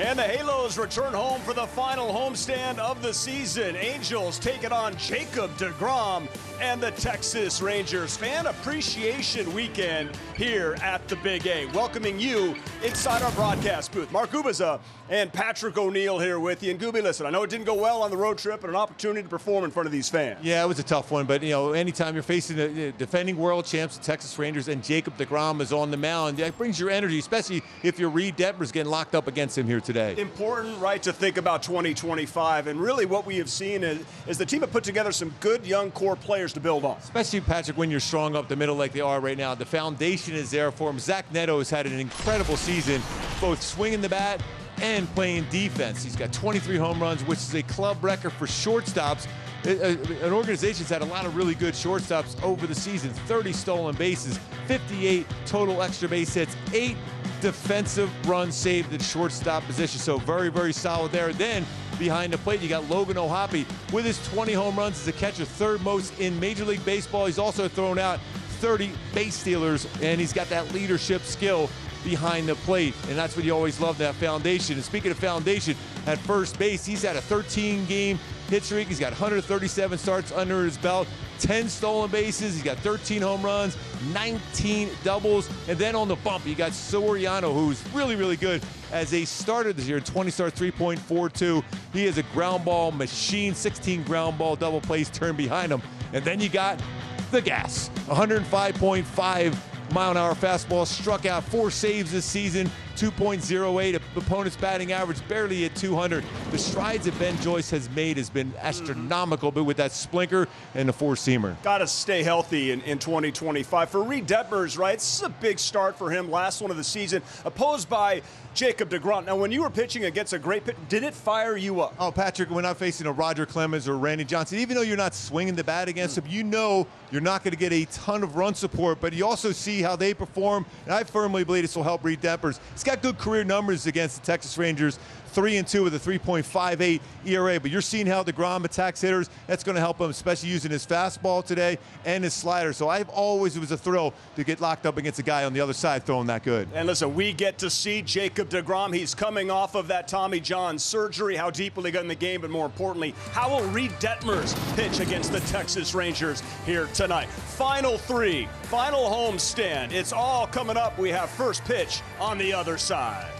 And the Halos return home for the final homestand of the season. Angels take it on Jacob deGrom and the Texas Rangers. Fan Appreciation Weekend here at the Big A. Welcoming you inside our broadcast booth. Mark Gubicza and Patrick O'Neill here with you. And Gooby, listen, I know it didn't go well on the road trip, but an opportunity to perform in front of these fans. Yeah, it was a tough one, but anytime you're facing the defending world champs, the Texas Rangers, and Jacob deGrom is on the mound, that brings your energy, especially if you're Reed Detmers getting locked up against him here today. Important, right, to think about 2025, and really what we have seen is the team have put together some good young core players to build on. Especially, Patrick, when you're strong up the middle like they are right now. The foundation is there for him. Zach Neto has had an incredible season, both swinging the bat and playing defense. He's got 23 home runs, which is a club record for shortstops. An organization's had a lot of really good shortstops over the season. 30 stolen bases, 58 total extra base hits, 8 defensive runs saved at shortstop position. So very, very solid there. Then behind the plate, you got Logan O'Hoppe with his 20 home runs as a catcher, third most in Major League Baseball. He's also thrown out 30 base stealers, and he's got that leadership skill behind the plate, and that's what you always love, that foundation. And speaking of foundation, at first base, he's had a 13-game hit streak. He's got 137 starts under his belt, 10 stolen bases. He's got 13 home runs, 19 doubles, and then on the bump, you got Soriano, who's really, really good as a starter this year. 20 starts, 3.42. He is a ground ball machine, 16 ground ball double plays turned behind him. And then you got the gas, 105.5 mile-an-hour fastball, struck out 4 saves this season, 2.08. Opponent's batting average barely at 200. The strides that Ben Joyce has made has been astronomical, but with that splinter and the four-seamer. Got to stay healthy in 2025. For Reed Detmers, right, this is a big start for him, last one of the season, opposed by Jacob deGrom. Now, when you were pitching against a great pitcher, did it fire you up? Oh, Patrick, when I'm facing a Roger Clemens or Randy Johnson, even though you're not swinging the bat against them, you know you're not going to get a ton of run support, but you also see how they perform, and I firmly believe this will help Reed Detmers. He's got good career numbers against the Texas Rangers, 3-2 with a 3.58 ERA, but you're seeing how deGrom attacks hitters. That's going to help him, especially using his fastball today and his slider. So it was a thrill to get locked up against a guy on the other side throwing that good. And listen, we get to see Jacob deGrom. He's coming off of that Tommy John surgery. How deep will he get in the game? But more importantly, how will Reed Detmers pitch against the Texas Rangers here tonight? Final 3, final homestand. It's all coming up. We have first pitch on the other side.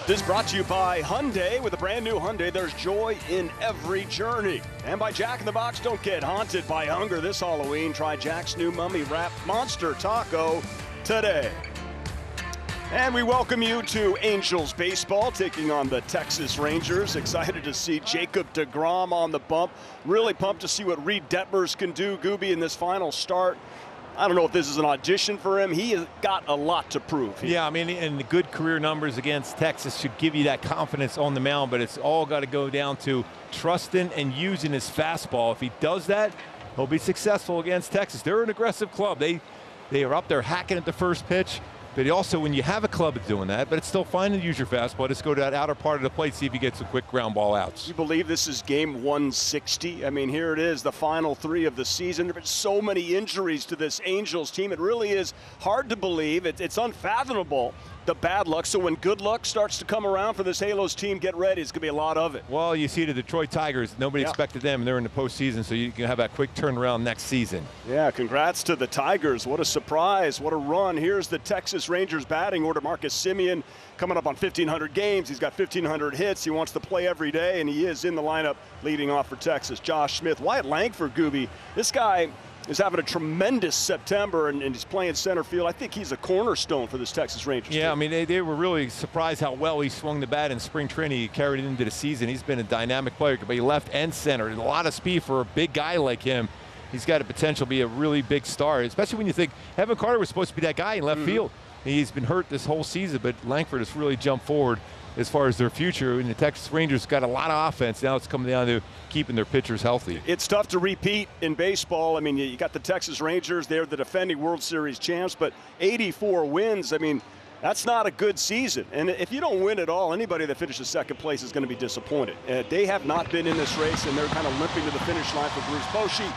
This is brought to you by Hyundai. With a brand new Hyundai, there's joy in every journey. And by Jack in the Box. Don't get haunted by hunger this Halloween. Try Jack's new mummy wrapped monster taco today. And we welcome you to Angels baseball, taking on the Texas Rangers. Excited to see Jacob deGrom on the bump. Really pumped to see what Reed Detmers can do, Gooby, in this final start. I don't know if this is an audition for him. He has got a lot to prove here. Yeah, I mean, and the good career numbers against Texas should give you that confidence on the mound, but it's all got to go down to trusting and using his fastball. If he does that, he'll be successful against Texas. They're an aggressive club. They are up there hacking at the first pitch. But also, when you have a club that's doing that, but it's still fine to use your fastball. Just go to that outer part of the plate, see if you get some quick ground ball outs. You believe this is game 160? I mean, here it is, the final 3 of the season. There have been so many injuries to this Angels team. It really is hard to believe. It's unfathomable, the bad luck. So when good luck starts to come around for this Halos team, get ready. It's going to be a lot of it. Well, you see the Detroit Tigers. Nobody expected them, and they're in the postseason, so you can have that quick turnaround next season. Yeah, congrats to the Tigers. What a surprise. What a run. Here's the Texas Rangers batting order. Marcus Semien coming up on 1,500 games. He's got 1,500 hits. He wants to play every day, and he is in the lineup leading off for Texas. Josh Smith, Wyatt Langford, Gooby. This guy is having a tremendous September, and he's playing center field. I think he's a cornerstone for this Texas Rangers team. I mean, they were really surprised how well he swung the bat in spring training. He carried it into the season. He's been a dynamic player. He can play left and center. And a lot of speed for a big guy like him. He's got a potential to be a really big star, especially when you think Evan Carter was supposed to be that guy in left field. He's been hurt this whole season, but Langford has really jumped forward as far as their future. And the Texas Rangers got a lot of offense. Now it's coming down to keeping their pitchers healthy. It's tough to repeat in baseball. I mean, you got the Texas Rangers. They're the defending World Series champs, but 84 wins. I mean, That's not a good season. And if you don't win at all, anybody that finishes second place is going to be disappointed. They have not been in this race, and they're kind of limping to the finish line for Bruce Bochy.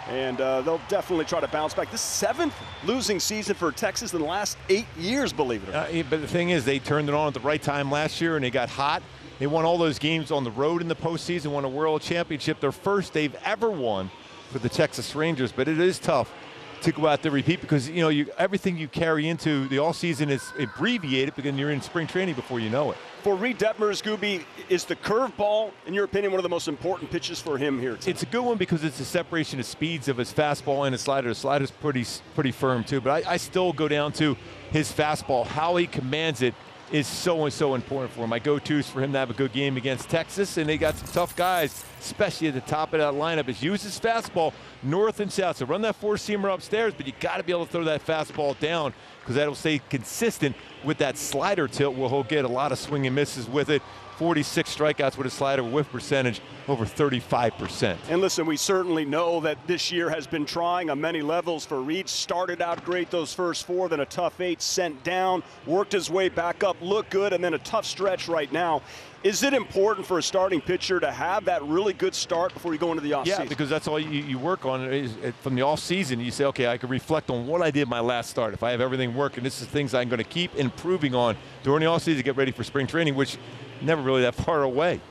And they'll definitely try to bounce back. This 7th losing season for Texas in the last 8 years, believe it or not. But the thing is, they turned it on at the right time last year, and they got hot. They won all those games on the road in the postseason, won a world championship, their first they've ever won for the Texas Rangers. But it is tough to go out there repeat because, you know, everything you carry into the all season is abbreviated because you're in spring training before you know it. For Reed Detmers, Gooby, is the curveball, in your opinion, one of the most important pitches for him here today? It's a good one because it's a separation of speeds of his fastball and his slider. The slider's pretty firm too, but I still go down to his fastball. How he commands it is so important for him. My go-tos for him to have a good game against Texas, and they got some tough guys, especially at the top of that lineup, is use his fastball north and south. So run that four-seamer upstairs, but you got to be able to throw that fastball down because that'll stay consistent with that slider tilt where he'll get a lot of swing and misses with it. 46 strikeouts with a slider, whiff percentage over 35%. And listen, we certainly know that this year has been trying on many levels for Reed. Started out great those first 4, then a tough 8, sent down, worked his way back up, looked good, and then a tough stretch right now. Is it important for a starting pitcher to have that really good start before you go into the offseason? Yeah, because that's all you work on is from the offseason. You say, okay, I can reflect on what I did my last start. If I have everything working, this is things I'm going to keep improving on during the offseason to get ready for spring training, which never really that far away.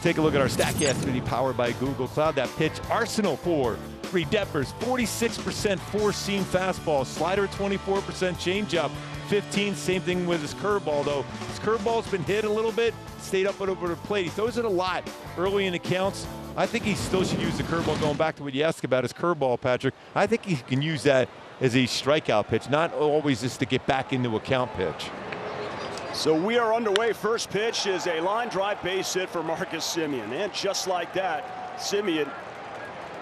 Take a look at our StatCast video powered by Google Cloud. That pitch, Arsenal for Reed Detmers, 46% four-seam fastball, slider 24% changeup, 15, same thing with his curveball, though. His curveball's been hit a little bit, stayed up and over the plate. He throws it a lot early in the counts. I think he still should use the curveball. Going back to what you asked about his curveball, Patrick, I think he can use that as a strikeout pitch, not always just to get back into a count pitch. So we are underway. First pitch is a line drive base hit for Marcus Semien. And just like that, Semien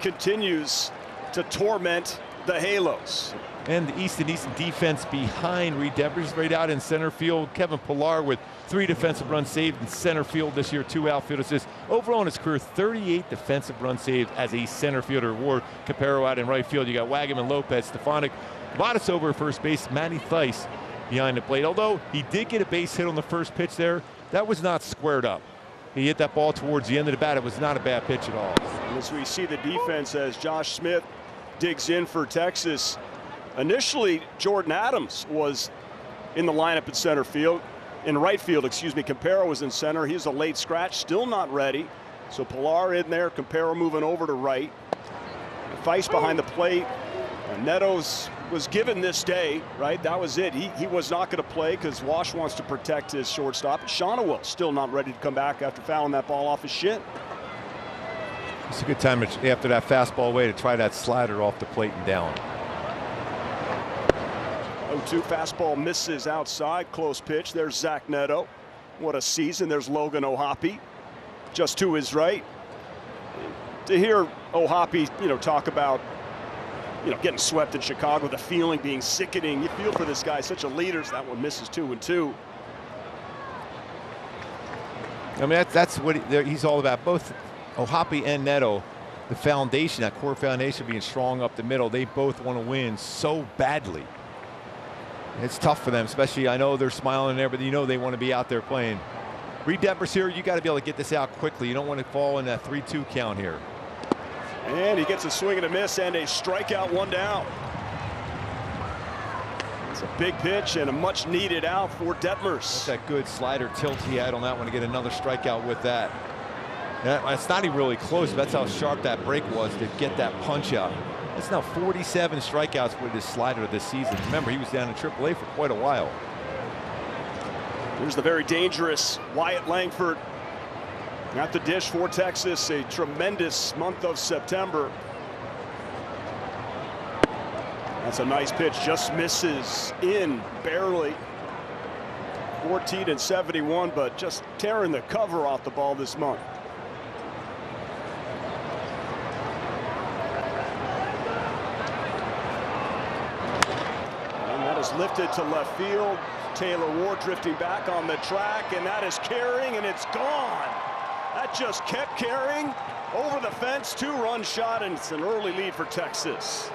continues to torment the Halos. And the Easton defense behind Reed Detmers right out in center field. Kevin Pillar with 3 defensive runs saved in center field this year, 2 outfield assists. Overall in his career, 38 defensive runs saved as a center fielder. Ward, Capero out in right field. You got Wagaman, Lopez, Stefanik, Vottis over first base, Manny Theis behind the plate. Although he did get a base hit on the first pitch there, that was not squared up. He hit that ball towards the end of the bat. It was not a bad pitch at all. As we see the defense as Josh Smith digs in for Texas. Initially, Jordan Adams was in the lineup at center field. In right field, excuse me. Campero was in center. He's a late scratch, still not ready. So Pillar in there, Campero moving over to right. Theis behind the plate. Netos was given this day, right? That was it. He was not going to play because Wash wants to protect his shortstop. Shawnewill still not ready to come back after fouling that ball off his shin. It's a good time after that fastball away to try that slider off the plate and down. 0-2 fastball misses outside. Close pitch. There's Zach Neto. What a season. There's Logan O'Hoppe just to his right. To hear O'Hoppe, talk about, getting swept in Chicago, the feeling being sickening. You feel for this guy, such a leader. So that one misses 2-2. I mean, that's what he's all about. Both O'Hoppe and Neto, the foundation, that core foundation being strong up the middle, they both want to win so badly. It's tough for them, especially I know they're smiling there, but they want to be out there playing. Reed Detmers here, you got to be able to get this out quickly. You don't want to fall in that 3-2 count here. And he gets a swing and a miss and a strikeout, 1 down. It's a big pitch and a much needed out for Detmers. That good slider tilt he had on that one to get another strikeout with that. It's not even really close. That's how sharp that break was to get that punch out. It's now 47 strikeouts with his slider this season. Remember, he was down in AAA for quite a while. Here's the very dangerous Wyatt Langford at the dish for Texas. A tremendous month of September. That's a nice pitch, just misses in barely. 14-71, but just tearing the cover off the ball this month. Lifted to left field. Taylor Ward drifting back on the track, and that is carrying, and it's gone. That just kept carrying over the fence. 2-run shot, and it's an early lead for Texas.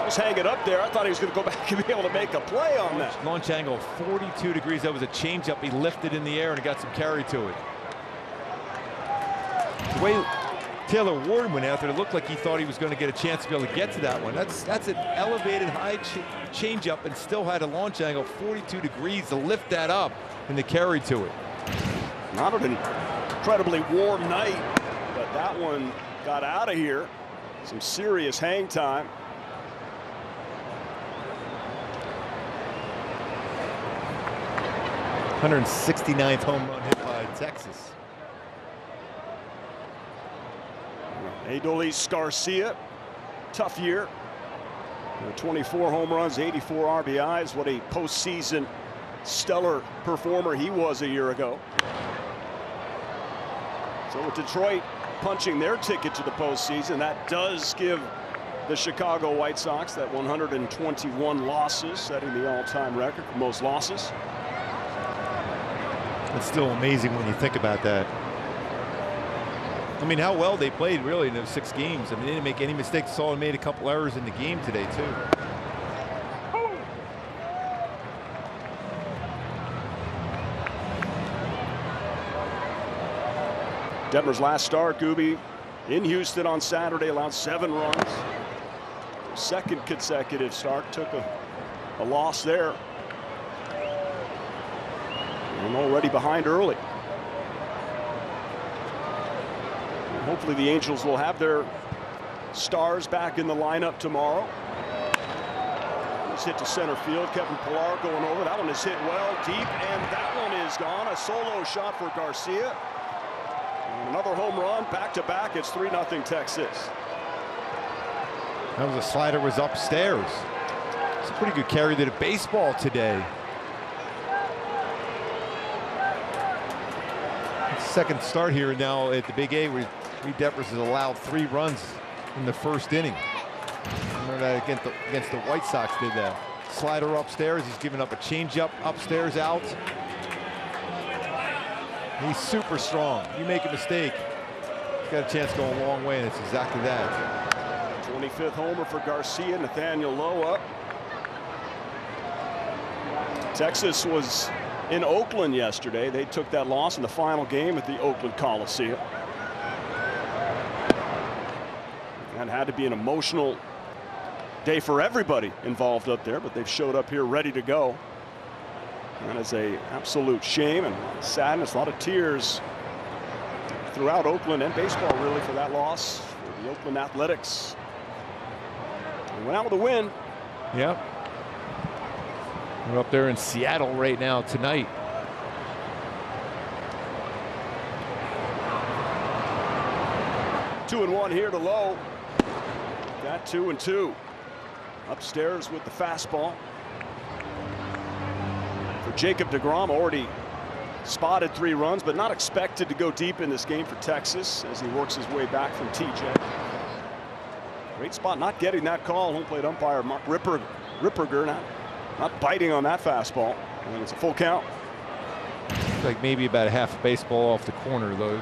Just hang it up there. I thought he was going to go back and be able to make a play on that. Launch angle 42 degrees. That was a changeup. He lifted in the air and he got some carry to it. The way Taylor Ward went after it, looked like he thought he was going to get a chance to be able to get to that one. That's an elevated high changeup and still had a launch angle 42 degrees to lift that up and the carry to it. Not an incredibly warm night, but that one got out of here. Some serious hang time. 169th home run hit by Texas. Adolis Garcia, tough year. 24 home runs, 84 RBIs. What a postseason stellar performer he was a year ago. So with Detroit punching their ticket to the postseason, that does give the Chicago White Sox that 121 losses, setting the all-time record for most losses. It's still amazing when you think about that. I mean, how well they played really in those 6 games. I mean, they didn't make any mistakes. Saw them made a couple errors in the game today too. Detmer's last start, Gooby, in Houston on Saturday, allowed 7 runs. Second consecutive start, took a loss there. And already behind early. And hopefully the Angels will have their stars back in the lineup tomorrow. This hit to center field. Kevin Pillar going over. That one is hit well deep, and that one is gone. A solo shot for Garcia. And another home run, back-to-back. It's 3-0 Texas. That was a slider, was upstairs. It's a pretty good carry to the baseball today. Second start here now at the Big A, where Reed Detmers has allowed 3 runs in the first inning. Remember that against the White Sox did that. Slider upstairs. He's giving up a changeup upstairs out. He's super strong. You make a mistake, he's got a chance to go a long way, and it's exactly that. 25th homer for Garcia. Nathaniel Lowe up. Texas was in Oakland yesterday. They took that loss in the final game at the Oakland Coliseum. That had to be an emotional day for everybody involved up there, but they've showed up here ready to go. That is an absolute shame and sadness, a lot of tears throughout Oakland and baseball really for that loss for the Oakland Athletics. They went out with a win. Yep. We're up there in Seattle right now tonight. Two and one here to Lowe. That 2-2. Upstairs with the fastball. For Jacob deGrom, already spotted 3 runs, but not expected to go deep in this game for Texas as he works his way back from TJ. Great spot, not getting that call. Home plate umpire Mark Ripperger not biting on that fastball. And it's a full count. It's like maybe about a half a baseball off the corner, though.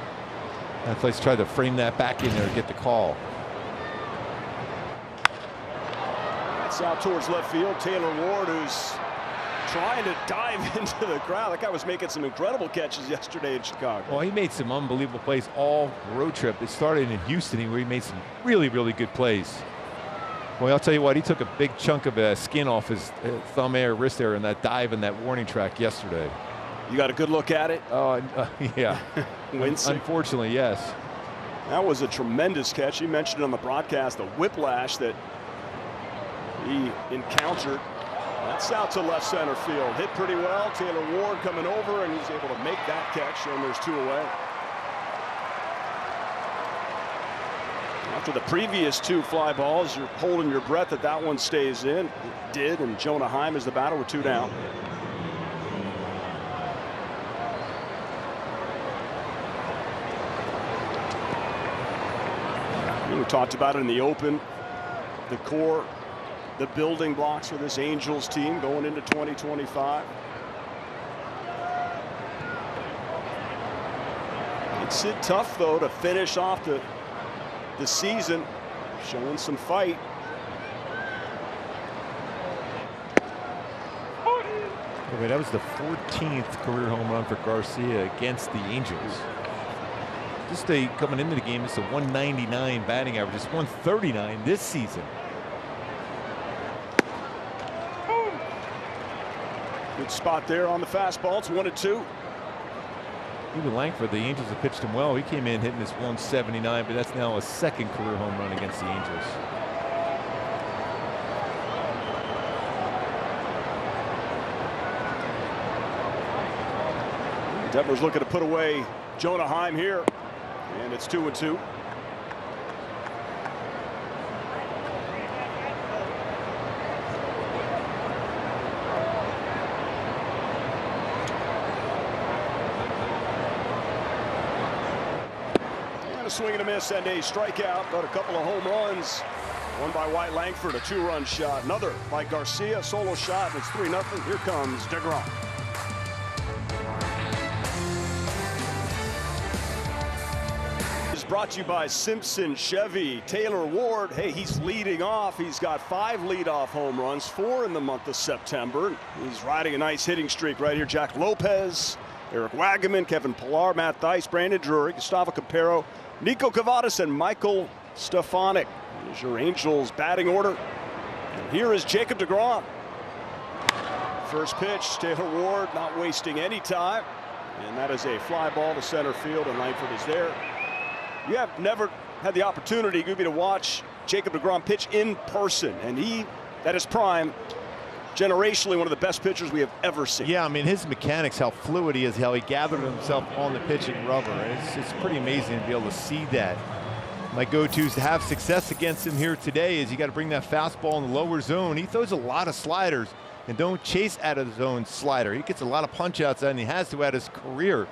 Athletes tried to frame that back in there to get the call. That's out towards left field. Taylor Ward, who's trying to dive into the crowd. That guy was making some incredible catches yesterday in Chicago. Well, he made some unbelievable plays all road trip. It started in Houston where he made some really, really good plays. Well, I'll tell you what, he took a big chunk of skin off his thumb area, wrist area in that dive in that warning track yesterday. You got a good look at it? Yeah. Winston. Unfortunately, yes. That was a tremendous catch. He mentioned it on the broadcast, the whiplash that he encountered. That's out to left center field. Hit pretty well. Taylor Ward coming over, and he's able to make that catch, and there's 2 away. After the previous 2 fly balls, you're holding your breath that that one stays in. It did, and Jonah Heim is the batter with 2 down. We talked about it in the open. The core, the building blocks for this Angels team going into 2025. Makes it tough, though, to finish off the season, showing some fight. Okay, that was the 14th career home run for Garcia against the Angels. Just coming into the game, it's a 199 batting average. It's 139 this season. Good spot there on the fastball. It's 1-2. Even Langford, the Angels have pitched him well. He came in hitting this 179, but that's now a second career home run against the Angels. Detmers looking to put away Jonah Heim here, and it's 2-2. And a swing and a miss and a strikeout, but a couple of home runs. One by White Langford, a 2-run shot. Another by Garcia, solo shot, and it's 3-0. Here comes DeGrom. Brought to you by Simpson Chevy. Taylor Ward, hey, he's leading off. He's got 5 leadoff home runs, 4 in the month of September. He's riding a nice hitting streak right here. Jack Lopez, Eric Wagaman, Kevin Pillar, Matt Thaiss, Brandon Drury, Gustavo Campero, Nico Cavadas, and Michael Stefanik. Here's your Angels batting order. And here is Jacob DeGrom. First pitch, Taylor Ward not wasting any time. And that is a fly ball to center field, and Langford is there. You have never had the opportunity, Gooby, to watch Jacob DeGrom pitch in person, and he, at his prime, generationally one of the best pitchers we have ever seen. Yeah, I mean, his mechanics, how fluid he is, how he gathered himself on the pitching rubber. It's pretty amazing to be able to see that. My go-tos to have success against him here today is you got to bring that fastball in the lower zone. He throws a lot of sliders, and don't chase out of his own slider. He gets a lot of punch-outs, and he has throughout his career.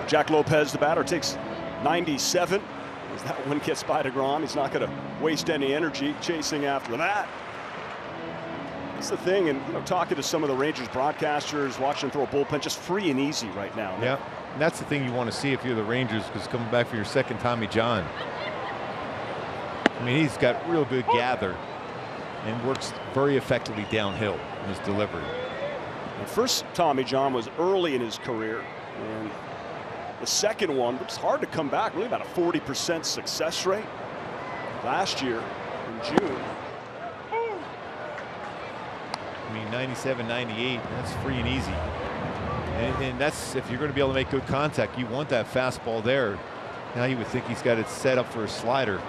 Jack Lopez, the batter, takes 97. As that one gets by DeGrom, he's not going to waste any energy chasing after that. That's the thing, and talking to some of the Rangers broadcasters, watching him throw a bullpen, just free and easy right now. Yeah, and that's the thing you want to see if you're the Rangers, because coming back for your second Tommy John. I mean, he's got real good gather and works very effectively downhill in his delivery. The first Tommy John was early in his career, and the second one, it's hard to come back, really about a 40% success rate last year in June. I mean, 97, 98, that's free and easy. And that's, if you're going to be able to make good contact, you want that fastball there. Now you would think he's got it set up for a slider.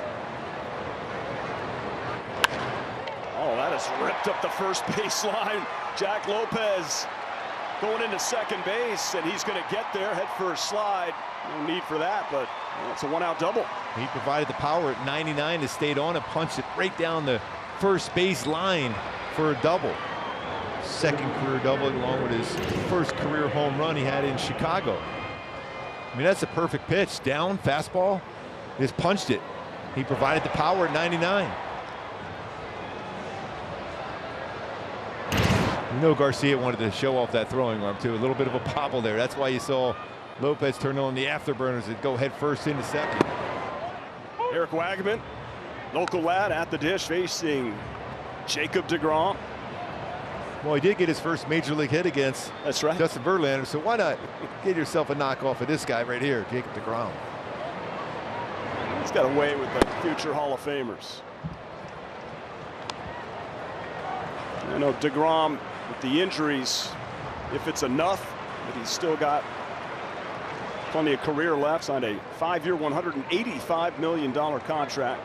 Oh, that has ripped up the first baseline. Jack Lopez going into second base, and he's going to get there, head first slide. No need for that, but it's a one-out double. He provided the power at 99 to stay on and punched it right down the first base line for a double. Second career double along with his first career home run he had in Chicago. I mean, that's a perfect pitch. Down, fastball, just punched it. He provided the power at 99. You know Garcia wanted to show off that throwing arm too. A little bit of a bobble there. That's why you saw Lopez turn on the afterburners that go head first into second. Eric Wagaman, local lad at the dish, facing Jacob DeGrom. Well, he did get his first major league hit against Justin Verlander, so why not get yourself a knockoff of this guy right here, Jacob DeGrom. He's got away with the future Hall of Famers. I know DeGrom, with the injuries, if it's enough, but he's still got plenty of career left. Signed a 5-year, $185 million contract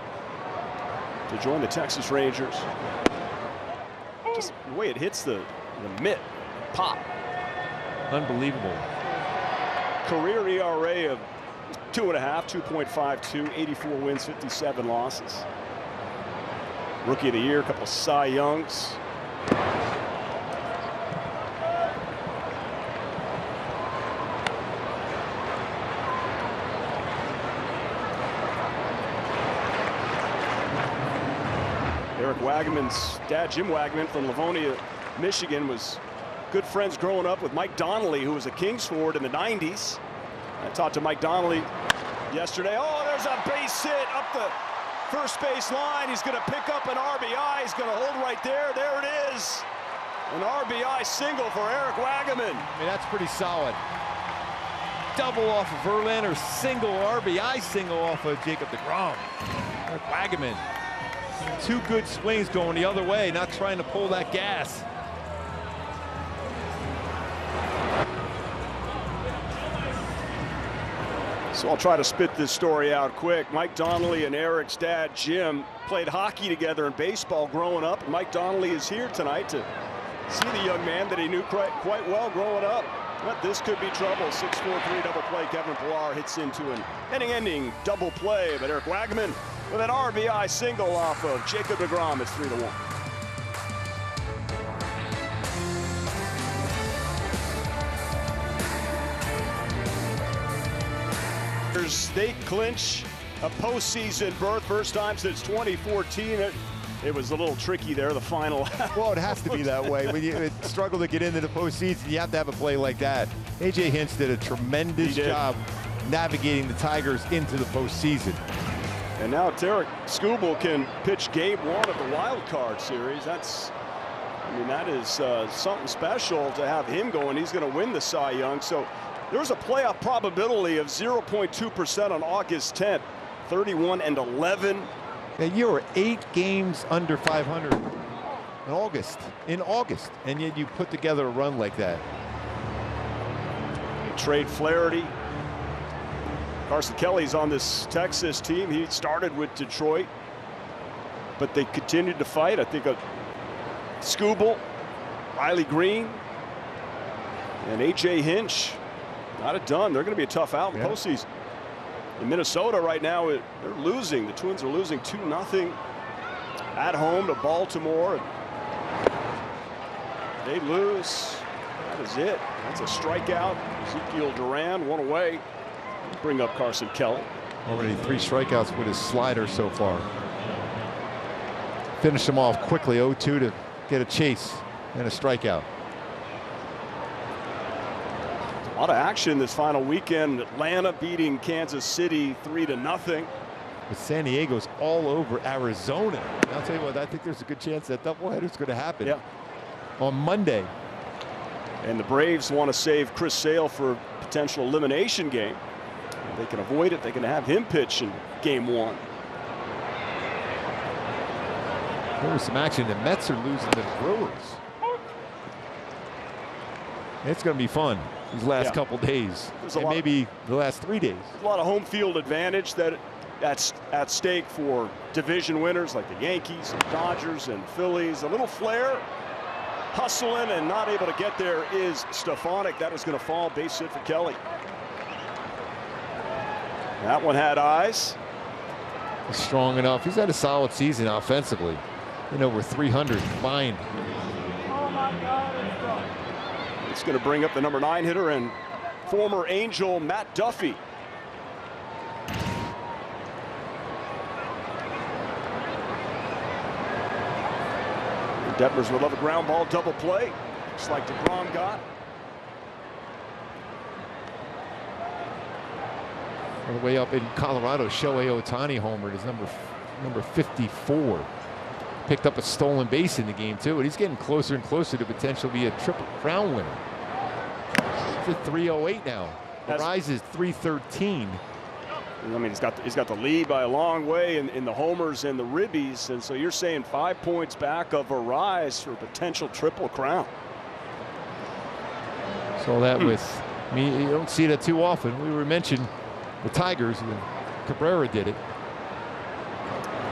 to join the Texas Rangers. Just the way it hits the mitt, pop. Unbelievable. Career ERA of 2.5, 2.52, 84 wins, 57 losses. Rookie of the Year, a couple of Cy Youngs. Eric Wagaman's dad, Jim Wagaman from Livonia, Michigan, was good friends growing up with Mike Donnelly, who was a Kings forward in the 90s. I talked to Mike Donnelly yesterday. Oh, there's a base hit up the first base line. He's going to pick up an RBI. He's going to hold right there. There it is. An RBI single for Eric Waggaman. I mean, that's pretty solid. Double off of Verlander, single RBI single off of Jacob deGrom. Eric Waggaman. Two good swings going the other way, not trying to pull that gas. So I'll try to spit this story out quick. Mike Donnelly and Eric's dad, Jim, played hockey together in baseball growing up. Mike Donnelly is here tonight to see the young man that he knew quite well growing up. But this could be trouble. 6-4-3 double play. Kevin Pillar hits into an inning-ending double play. But Eric Waggaman with an RBI single off of Jacob deGrom. It's 3-1. They clinch a postseason berth, first time since 2014. It was a little tricky there, the final. Well, it has to be that way. When you struggle to get into the postseason, you have to have a play like that. A.J. Hinch did a tremendous job navigating the Tigers into the postseason. And now Tarik Skubal can pitch game one of the wild card series. I mean, that is something special to have him going. He's going to win the Cy Young. So there's a playoff probability of 0.2% on August 10th, 31-11. Now, you were 8 games under 500 in August, and yet you put together a run like that. They trade Flaherty. Carson Kelly's on this Texas team. He started with Detroit, but they continued to fight. I think Skubal, Riley Green, and A.J. Hinch got it done. They're going to be a tough out in the postseason. In Minnesota right now, they're losing. The Twins are losing 2-0 at home to Baltimore. They lose. That is it. That's a strikeout. Ezekiel Duran, one away. Bring up Carson Kelly. Already 3 strikeouts with his slider so far. Finish him off quickly, 0-2 to get a chase and a strikeout. A lot of action this final weekend. Atlanta beating Kansas City 3-0. But San Diego's all over Arizona. And I'll tell you what, I think there's a good chance that doubleheader is going to happen on Monday. And the Braves want to save Chris Sale for a potential elimination game. If they can avoid it, they can have him pitch in game 1. There was some action. The Mets are losing to the Brewers. It's going to be fun these last couple days, and maybe the last 3 days. A lot of home field advantage that's at stake for division winners like the Yankees and Dodgers and Phillies. A little flair, hustling and not able to get there is Stefanik. That is going to fall. Base hit for Kelly. That one had eyes. He's strong enough. He's had a solid season offensively. Over 300 combined. It's going to bring up the number 9 hitter and former Angel Matt Duffy. Detmers would love a ground ball double play. Looks like deGrom got. On the way up in Colorado, Shohei Ohtani homered is number 54. Picked up a stolen base in the game too, and he's getting closer and closer to potentially be a Triple Crown winner. He's at 308 now. The rise is 313. I mean, he's got the lead by a long way in the homers and the ribbies, and so you're saying 5 points back of a rise for potential Triple Crown. So that with, I mean, you don't see that too often. We were mentioning the Tigers, and Cabrera did it.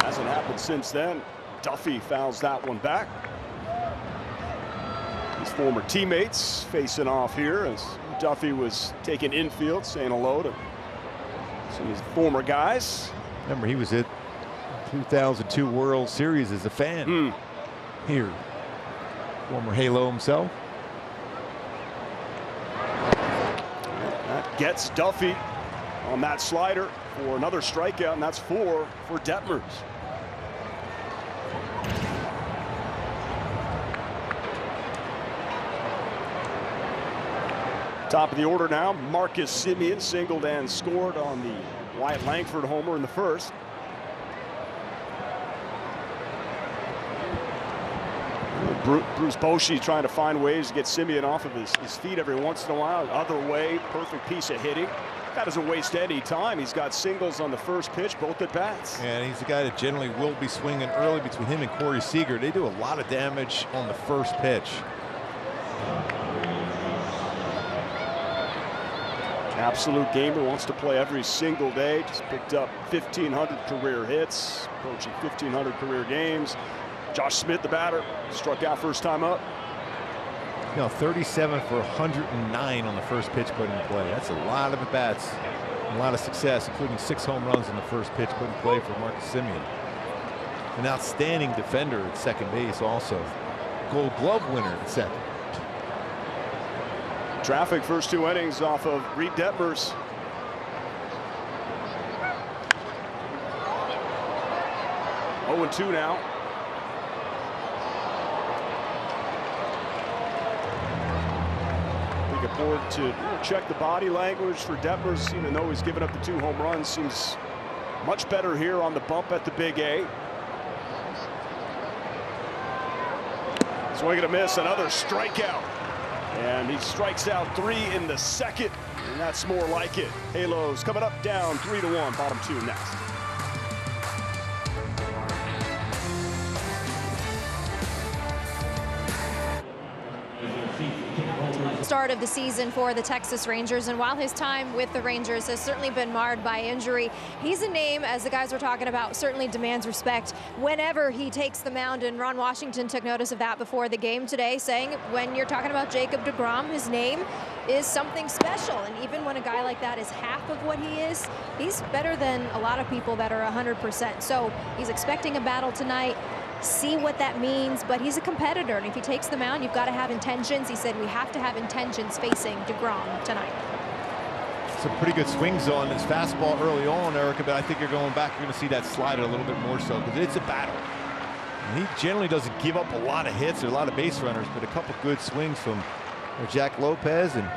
Hasn't happened since then. Duffy fouls that one back. His former teammates facing off here as Duffy was taking infield, saying hello to some of his former guys. Remember, he was at 2002 World Series as a fan here. Former Halo himself. That gets Duffy on that slider for another strikeout, and that's 4 for Detmers. Top of the order now, Marcus Semien singled and scored on the Wyatt Langford homer in the first. Bruce Bochy trying to find ways to get Semien off of his feet every once in a while. Other way, perfect piece of hitting. Guy doesn't waste any time. He's got singles on the first pitch, both at bats. And he's the guy that generally will be swinging early between him and Corey Seager. They do a lot of damage on the first pitch. Absolute gamer, wants to play every single day. Just picked up 1,500 career hits, approaching 1,500 career games. Josh Smith, the batter, struck out first time up. You know, 37 for 109 on the first pitch put in play. That's a lot of at-bats, a lot of success, including 6 home runs on the first pitch put in play for Marcus Semien. An outstanding defender at second base also. Gold Glove winner at second. Traffic first 2 innings off of Reed Detmers. Oh, 0-2 now. Board to check the body language for Detmers, even though he's given up the 2 home runs. Seems much better here on the bump at the Big A. Swing and a miss, another strikeout. And he strikes out 3 in the second, and that's more like it. Halos coming up down 3-1, bottom 2 next. Start of the season for the Texas Rangers, and while his time with the Rangers has certainly been marred by injury, he's a name, as the guys were talking about, certainly demands respect whenever he takes the mound. And Ron Washington took notice of that before the game today, saying when you're talking about Jacob deGrom, his name is something special. And even when a guy like that is half of what he is, he's better than a lot of people that are 100%. So he's expecting a battle tonight. See what that means, but he's a competitor, and if he takes the mound, you've got to have intentions. He said we have to have intentions facing deGrom tonight. Some pretty good swings on his fastball early on, Erica, but I think you're going back, you're going to see that slider a little bit more so, because it's a battle. And he generally doesn't give up a lot of hits or a lot of base runners, but a couple good swings from Jack Lopez and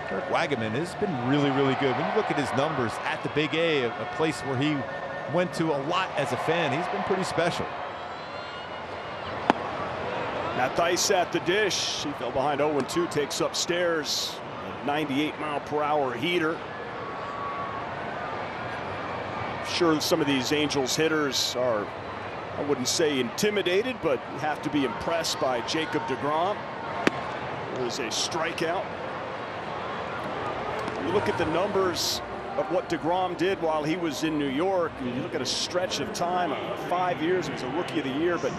Kirk Wagaman has been really, really good. When you look at his numbers at the Big A, a place where he went to a lot as a fan, he's been pretty special. Matt Thaiss at the dish. He fell behind 0-2, takes upstairs. 98-mile-per-hour heater. Sure, some of these Angels hitters are, I wouldn't say intimidated, but have to be impressed by Jacob deGrom. There was a strikeout. You look at the numbers of what deGrom did while he was in New York, and you look at a stretch of time, 5 years, he was a Rookie of the Year, but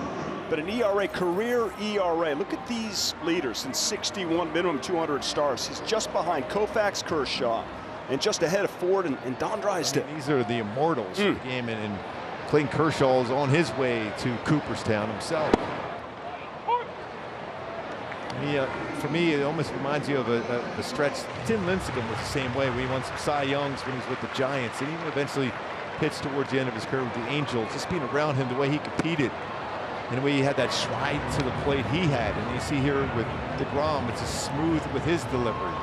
an ERA, career ERA. Look at these leaders in 61, minimum 200 stars. He's just behind Koufax, Kershaw, and just ahead of Ford and Don Drysdale. These are the immortals of the game, and Clayton Kershaw is on his way to Cooperstown himself. For me, it almost reminds you of a stretch. Tim Lincecum was the same way. We won some Cy Youngs when he was with the Giants, and even eventually pitched towards the end of his career with the Angels. Just being around him, the way he competed, and the way he had that stride to the plate he had. And you see here with deGrom, it's as smooth with his delivery.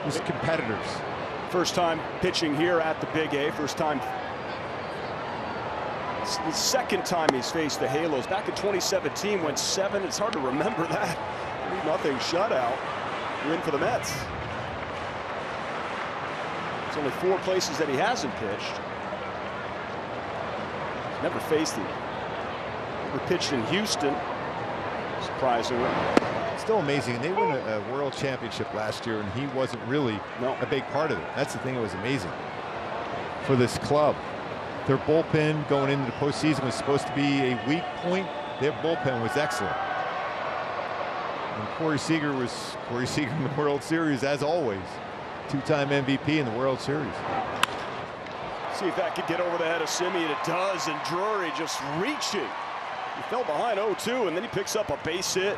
His competitors. First time pitching here at the Big A. First time. It's the second time he's faced the Halos. Back in 2017, went 7. It's hard to remember that. 3-0 shutout. Win for the Mets. It's only 4 places that he hasn't pitched. He's never faced him. Never pitched in Houston. Surprisingly. Still amazing. They won a world championship last year, and he wasn't really a big part of it. That's the thing that was amazing for this club. Their bullpen going into the postseason was supposed to be a weak point. Their bullpen was excellent. And Corey Seager in the World Series, as always. 2-time MVP in the World Series. See if that could get over the head of Semien. It does, and Drury just reaching. He fell behind 0-2, and then he picks up a base hit.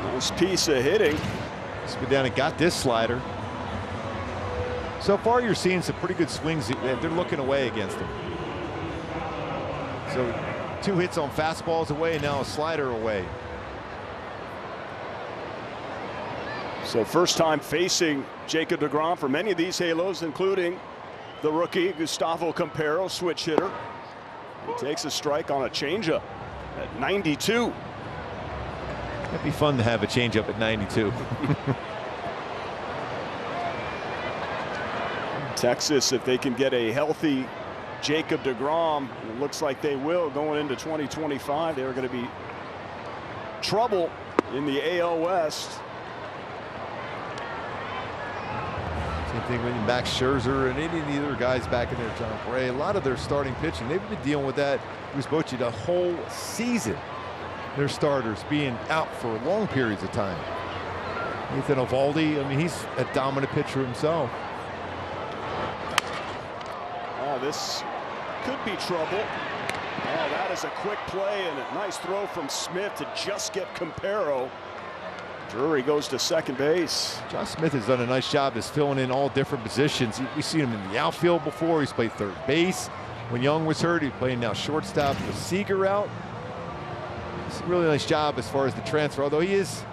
Nice piece of hitting. He's been down and got this slider. So far, you're seeing some pretty good swings. They're looking away against him. So 2 hits on fastballs away, and now a slider away. So first time facing Jacob deGrom for many of these Halos, including the rookie Gustavo Campero, switch hitter. He takes a strike on a changeup. at 92. It'd be fun to have a changeup at 92. Texas, if they can get a healthy Jacob deGrom, it looks like they will going into 2025. They're going to be trouble in the AL West. Same thing with Max Scherzer and any of the other guys back in there, John Gray. A lot of their starting pitching, they've been dealing with that. Bruce Bochy the whole season. Their starters being out for long periods of time. Nathan Eovaldi, I mean, he's a dominant pitcher himself. Oh, this could be trouble. Oh, that is a quick play and a nice throw from Smith to just get Campero. Drury goes to second base. Josh Smith has done a nice job as filling in all different positions. We've seen him in the outfield before. He's played third base. When Young was hurt, he's playing now shortstop with Seager out. It's a really nice job as far as the transfer, although he is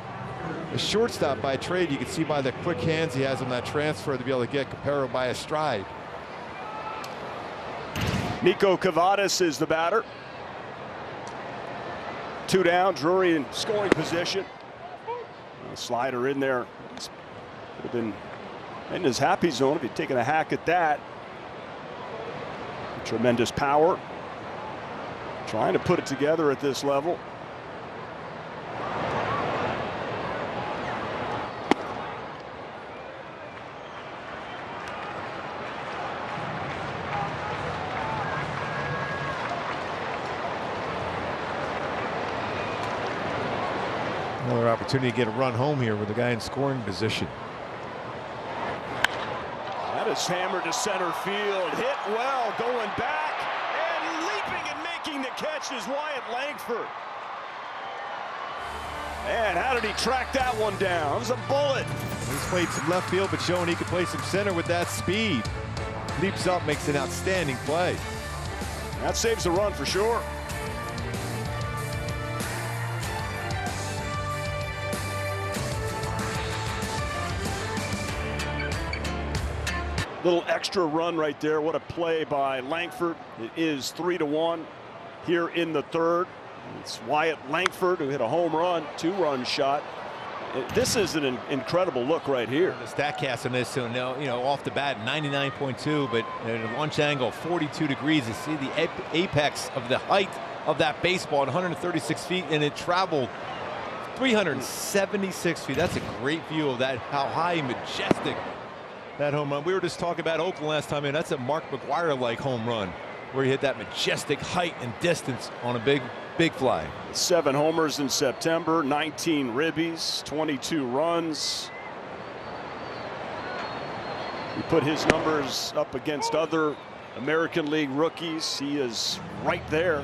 a shortstop by trade. You can see by the quick hands he has on that transfer to be able to get Campero by a stride. Nico Cavadas is the batter. 2 down, Drury in scoring position. A slider in there. Would have been in his happy zone if he'd taken a hack at that. Tremendous power. Trying to put it together at this level. Another opportunity to get a run home here with the guy in scoring position. That is hammered to center field. Hit well, going back, and leaping and making the catch is Wyatt Langford. And how did he track that one down? It was a bullet. He's played some left field, but showing he can play some center with that speed. Leaps up, makes an outstanding play. That saves the run for sure. Little extra run right there. What a play by Langford. It is 3-1 here in the third. It's Wyatt Langford who hit a home run, 2-run shot. This is an incredible look right here. The StatCast on this, so now, you know, off the bat, 99.2, but at a launch angle, 42 degrees. You see the apex of the height of that baseball at 136 feet, and it traveled 376 feet. That's a great view of that, how high and majestic that home run. We were just talking about Oakland last time, and that's a Mark McGwire-like home run, where he hit that majestic height and distance on a big fly. 7 homers in September, 19 ribbies, 22 runs. We put his numbers up against other American League rookies. He is right there.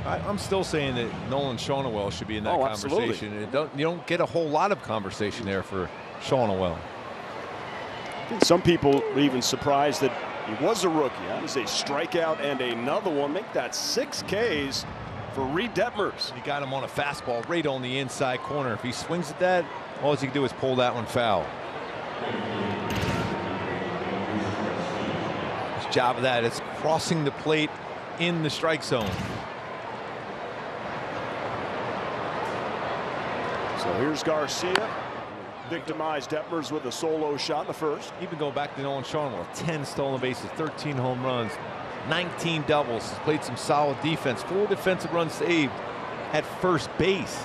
I'm still saying that Nolan Schanuel should be in that conversation. You don't get a whole lot of conversation there for Schanuel. I think some people were even surprised that he was a rookie. That is a strikeout and another one. Make that 6 Ks for Reed Detmers. He got him on a fastball right on the inside corner. If he swings at that, all he can do is pull that one foul. His job of that is crossing the plate in the strike zone. So here's Garcia. Victimized Detmers with a solo shot in the first. Even go back to Nolan Schanuel, 10 stolen bases, 13 home runs, 19 doubles. He's played some solid defense, 4 defensive runs saved at first base.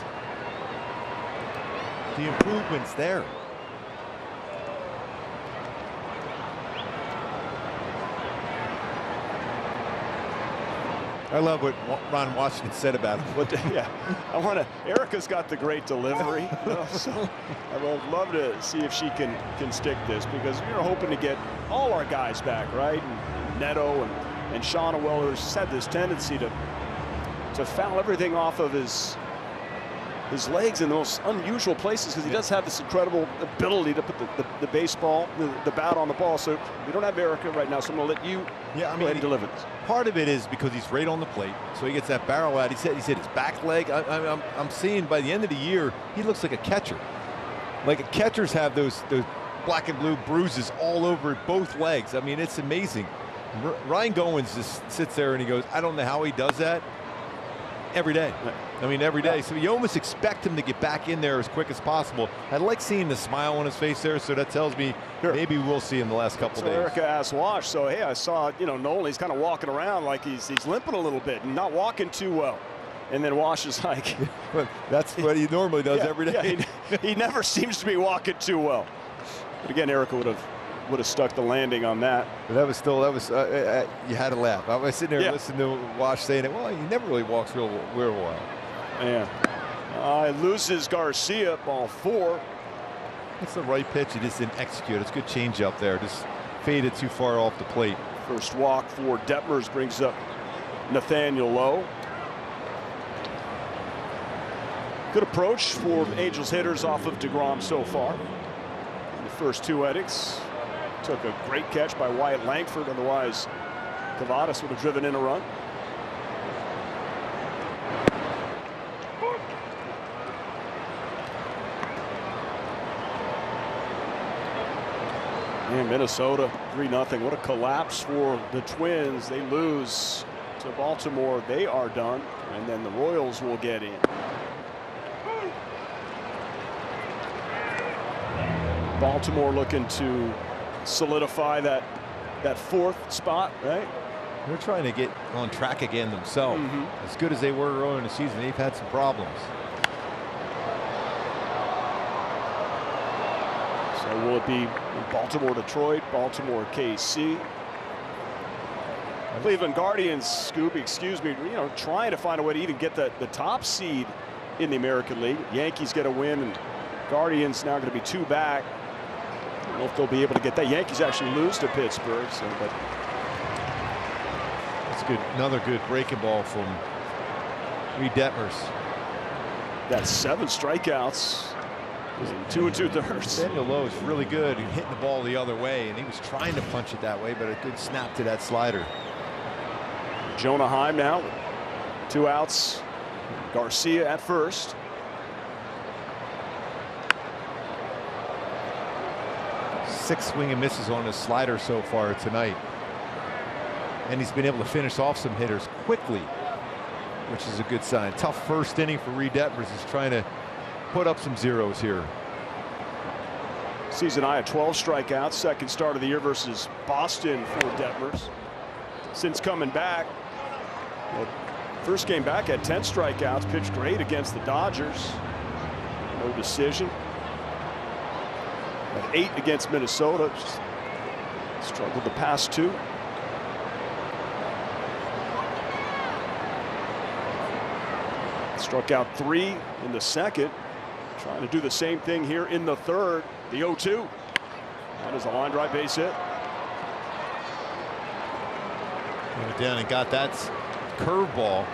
The improvement's there. I love what Ron Washington said about him. But yeah, Erica's got the great delivery. You know, so I would love to see if she can stick this, because we're hoping to get all our guys back, right? And Neto and Schanuel, who's had this tendency to foul everything off of his legs in those unusual places, because he does have this incredible ability to put the baseball, the bat on the ball. So we don't have Erica right now, so I'm going to let you go ahead and deliver this. Part of it is because he's right on the plate, so he gets that barrel out. He said his back leg. I'm seeing by the end of the year, he looks like a catcher. Like catchers have those black and blue bruises all over both legs. I mean, it's amazing. Ryan Goins just sits there and he goes, I don't know how he does that. every day. I mean, every day. So you almost expect him to get back in there as quick as possible. I like seeing the smile on his face there, so that tells me maybe we'll see him the last couple days. Erica asked Wash, so hey, I saw, Nolan, he's kind of walking around like he's limping a little bit and not walking too well. And then Wash is like, that's what he normally does every day. Yeah, he never seems to be walking too well. But again, Erica would have stuck the landing on that. But that was you had to laugh. I was sitting there listening to Wash saying it. Well, he never really walks real well. Yeah. Loses Garcia, ball 4. It's the right pitch. He just didn't execute. It's a good changeup there. Just faded too far off the plate. First walk for Detmers brings up Nathaniel Lowe. Good approach for Angels hitters off of DeGrom so far. In the first 2 innings, took a great catch by Wyatt Langford. Otherwise, Cavadas would have driven in a run. And Minnesota 3-0. What a collapse for the Twins. They lose to Baltimore. They are done. And then the Royals will get in. Baltimore looking to solidify that 4th spot, right? They're trying to get on track again themselves. As good as they were early in the season, they've had some problems. So will it be Baltimore, Detroit, Baltimore, KC? Cleveland Guardians, Scooby, excuse me, trying to find a way to even get the top seed in the American League. Yankees get a win, and Guardians now going to be 2 back. I don't know if they'll be able to get that. Yankees actually lose to Pittsburgh. But that's good. Another good breaking ball from Reed Detmers. That's 7 strikeouts in 2 2/3. Daniel Lowe is really good in hitting the ball the other way, and he was trying to punch it that way, but a good snap to that slider. Jonah Heim now, 2 outs. Garcia at first. Six swing and misses on his slider so far tonight. And he's been able to finish off some hitters quickly, which is a good sign. Tough first inning for Reed Detmers. He's trying to put up some zeros here. Season high at 12 strikeouts. Second start of the year versus Boston for Detmers. Since coming back, first game back at 10 strikeouts. Pitched great against the Dodgers. No decision. At 8 against Minnesota. Struggled the past 2. Struck out 3 in the second. Trying to do the same thing here in the third. The 0-2. That is a line drive base hit. He went down and got that curveball.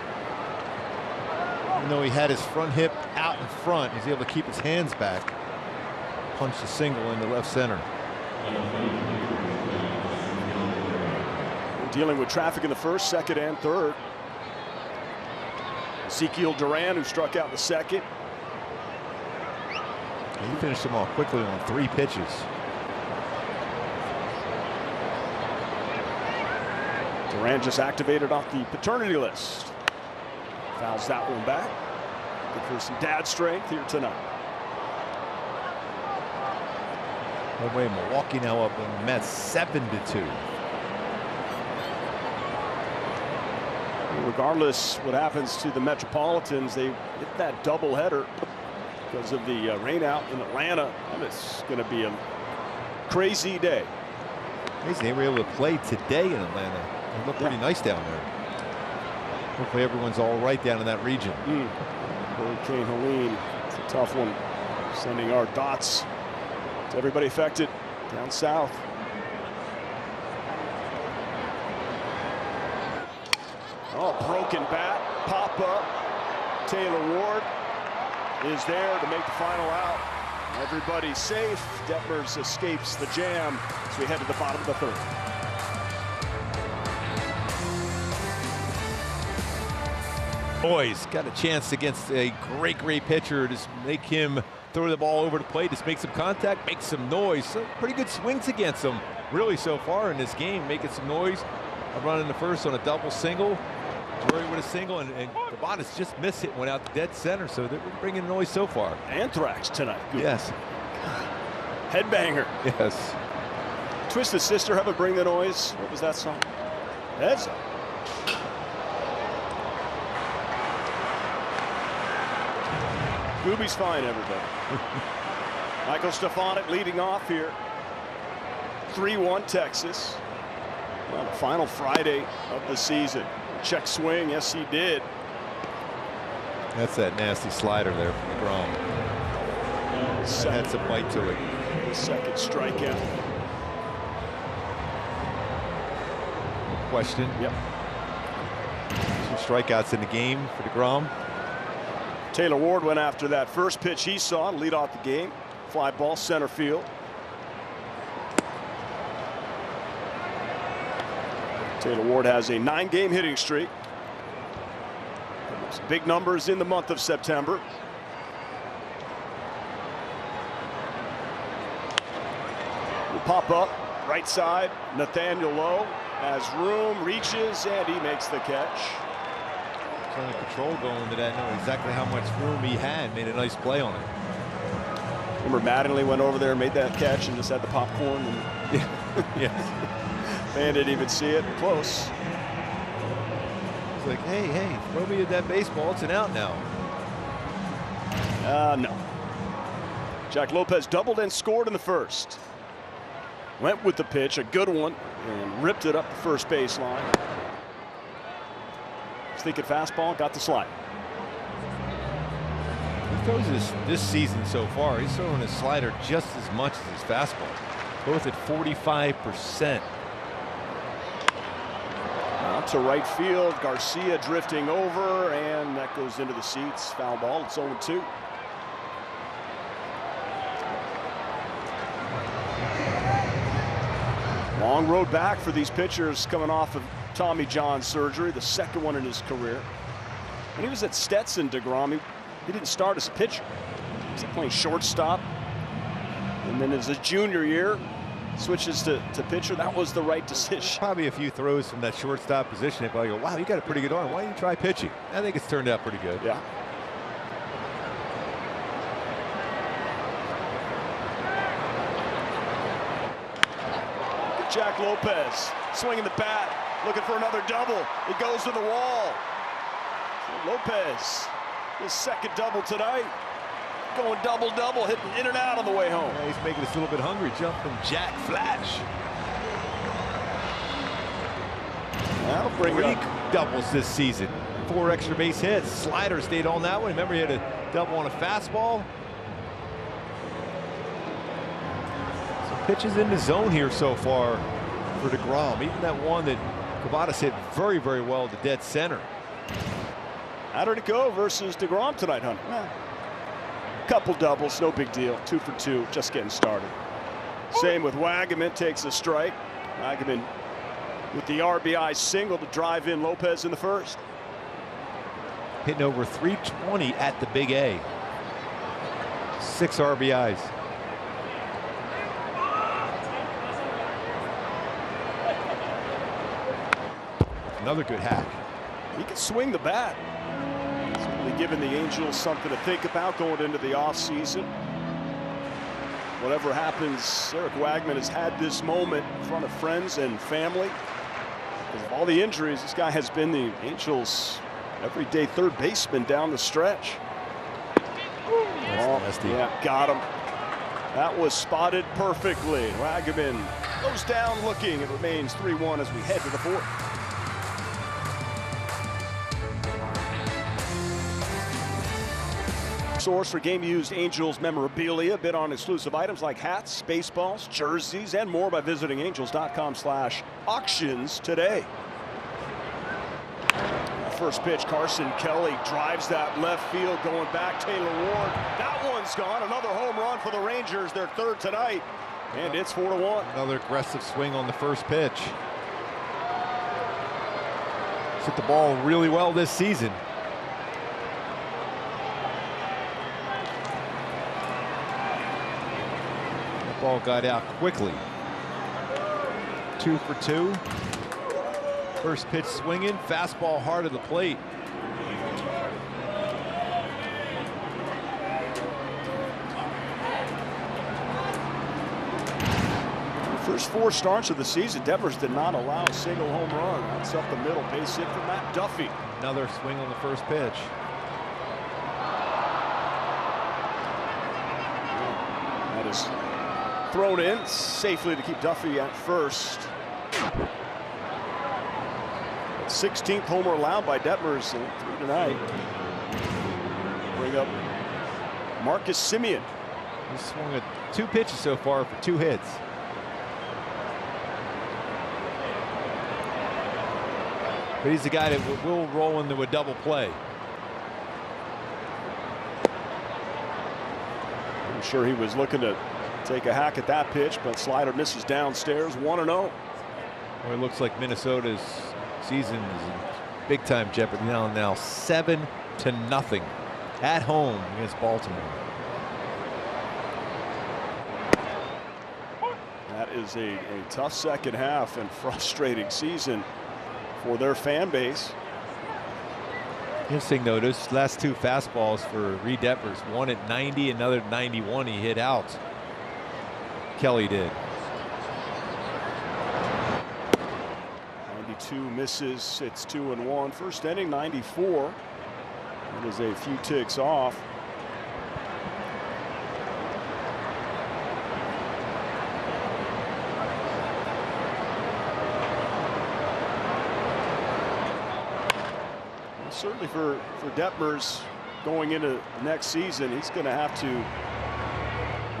Even though he had his front hip out in front, he's able to keep his hands back. Punched a single into left center. Dealing with traffic in the first, second, and third. Ezekiel Duran, who struck out in the second. He finished them off quickly on 3 pitches. Duran just activated off the paternity list. Fouls that one back. Good for some dad strength here tonight. By the way, Milwaukee now up on the Mets 7-2. Regardless what happens to the Metropolitans, they hit that doubleheader because of the rain out in Atlanta. And it's going to be a crazy day. Amazing they were able to play today in Atlanta. It looked pretty nice down there. Hopefully everyone's all right down in that region. Hurricane Helene, it's a tough one. Sending our thoughts to everybody affected down south. Oh, broken bat, pop up. Taylor Ward is there to make the final out. Everybody's safe. Detmers escapes the jam as we head to the bottom of the third. Boys got a chance against a great pitcher to make him throw the ball over the plate, just make some contact, make some noise. So pretty good swings against him really so far in this game, making some noise. A run in the first on a double single. Drury with a single, and Kavadas just missed it, went out to dead center, so they're bringing noise so far. Anthrax tonight. Good. Yes. Headbanger. Yes. Twisted Sister have a Bring the Noise. What was that song? Heads up. Gooby's fine, everybody. Michael Stefanik leading off here. 3-1 Texas. Well, the final Friday of the season. Check swing, yes he did. That's that nasty slider there from DeGrom. That had some bite to it. Second strikeout. No question. Yep. 2 strikeouts in the game for DeGrom. Taylor Ward went after that first pitch he saw to lead off the game. Fly ball center field. Taylor Ward has a 9-game hitting streak. Some big numbers in the month of September. Will pop up right side. Nathaniel Lowe has room, reaches, and he makes the catch. Trying to control going to that, know exactly how much room he had, made a nice play on it. Remember Mattingly went over there, made that catch, and just had the popcorn. And Yes. Man didn't even see it. Close. It's like, hey, throw me at that baseball. It's an out now. No. Jack Lopez doubled and scored in the first. Went with the pitch, a good one, and ripped it up the first baseline. Thinking fastball, got the slide. He throws this season so far. He's throwing his slider just as much as his fastball, both at 45%. Out to right field, Garcia drifting over, and that goes into the seats. Foul ball. It's 0-2. Long road back for these pitchers coming off of Tommy John surgery, the second one in his career. When he was at Stetson, DeGrom, he didn't start as a pitcher. He was playing shortstop. And then as a junior year, switches to pitcher. That was the right decision. Probably a few throws from that shortstop position. They probably go, wow, you got a pretty good arm. Why don't you try pitching? I think it's turned out pretty good. Yeah. Jack Lopez swinging the bat, looking for another double. It goes to the wall. Lopez, his second double tonight. Going double-double, hitting in and out on the way home. Yeah, he's making us a little bit hungry. Jumping Jack Flash. That'll bring 3 up doubles this season. 4 extra base hits. Slider stayed on that one. Remember, he had a double on a fastball. Pitches in the zone here so far for DeGrom. Even that one that Kavadas hit very, very well to dead center. How did it go versus DeGrom tonight, Hunter? Couple doubles, no big deal. 2 for 2, just getting started. Same with Wagaman, takes a strike. Wagaman with the RBI single to drive in Lopez in the first. Hitting over 320 at the Big A. 6 RBIs. Another good hack. He can swing the bat. Certainly giving the Angels something to think about going into the offseason. Whatever happens, Eric Wagman has had this moment in front of friends and family. Because of all the injuries, this guy has been the Angels' everyday third baseman down the stretch. Nasty. Yeah, got him. That was spotted perfectly. Wagaman goes down looking. It remains 3-1 as we head to the fourth. Source for game-used Angels memorabilia. Bid on exclusive items like hats, baseballs, jerseys, and more by visiting angels.com/auctions today. First pitch, Carson Kelly drives that left field, going back. Taylor Ward, that one's gone. Another home run for the Rangers, their third tonight, and it's 4-1. Another aggressive swing on the first pitch. Hit the ball really well this season. Ball got out quickly. 2 for 2. First pitch swinging, fastball hard of the plate. First 4 starts of the season, Detmers did not allow a single home run. That's up the middle, base hit for Matt Duffy. Another swing on the first pitch. That is thrown in safely to keep Duffy at first. 16th homer allowed by Detmers in 3 tonight. Bring up Marcus Semien. He's swung at 2 pitches so far for 2 hits. But he's the guy that will roll into a double play. I'm sure he was looking to take a hack at that pitch, but slider misses downstairs. 1-0. Well, it looks like Minnesota's season is in big time jeopardy now 7-0 at home against Baltimore. That is a tough second half and frustrating season for their fan base. Interesting though, those last 2 fastballs for Reed Detmers, one at 90, another at 91, he hit out. Kelly did. 92 misses, it's 2-1. First inning, 94. It is a few ticks off. Certainly for Detmers going into next season, he's going to have to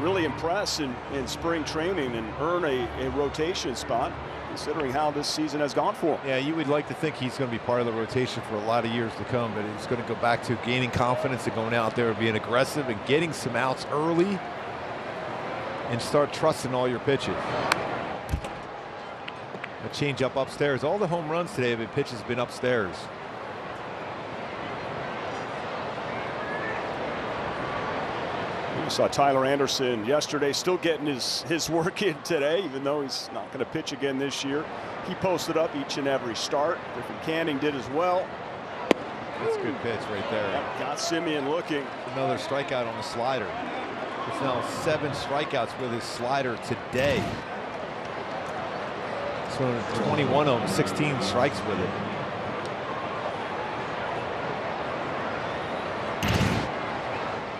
really impress in spring training and earn a rotation spot, considering how this season has gone for him. Yeah, you would like to think he's going to be part of the rotation for a lot of years to come, but it's going to go back to gaining confidence and going out there and being aggressive and getting some outs early and start trusting all your pitches. A change up upstairs. All the home runs today have been pitches been upstairs. We saw Tyler Anderson yesterday, still getting his work in today, even though he's not going to pitch again this year. He posted up each and every start. Griffin Canning did as well. That's a good pitch right there. Yep, got Semien looking. Another strikeout on the slider. It's now 7 strikeouts with his slider today. So 21 of them, 16 strikes with it.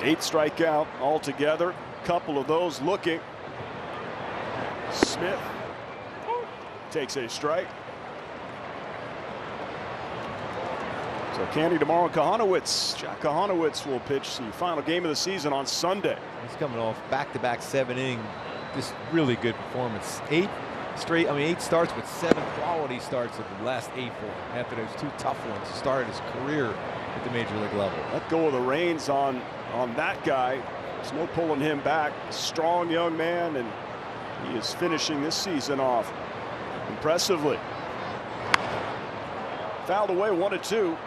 Eight strikeout altogether. Couple of those looking. Smith takes a strike. So Candy tomorrow. Kahanowitz. Jack Kahanowitz will pitch the final game of the season on Sunday. He's coming off back-to-back 7-inning, just really good performance. 8 starts with 7 quality starts of the last 8 for him after those 2 tough ones to start his career at the major league level. Let go of the reins on that guy. There's no pulling him back. Strong young man, and he is finishing this season off impressively. Fouled away, 1-2.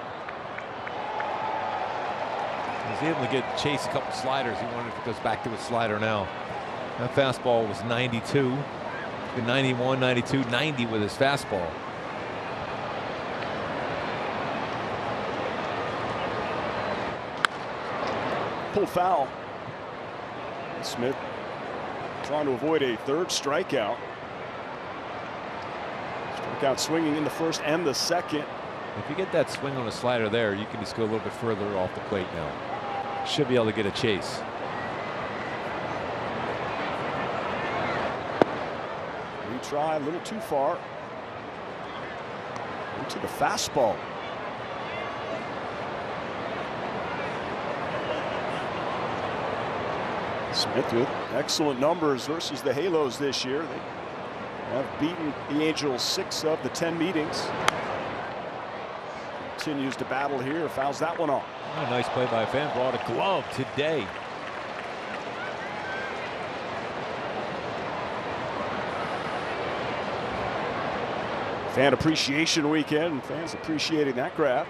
He's able to chase a couple sliders. He wonders if it goes back to his slider now. That fastball was 92. 91, 92, 90 with his fastball. Pull foul. Smith trying to avoid a 3rd strikeout. Strikeout swinging in the first and the second. If you get that swing on a slider there, you can just go a little bit further off the plate now. Should be able to get a chase. Retry a little too far. Into the fastball. Smith with excellent numbers versus the Halos this year. They have beaten the Angels 6 of the 10 meetings. Continues to battle here, fouls that one off. A nice play by a fan, brought a glove today. Fan appreciation weekend, and fans appreciating that grab.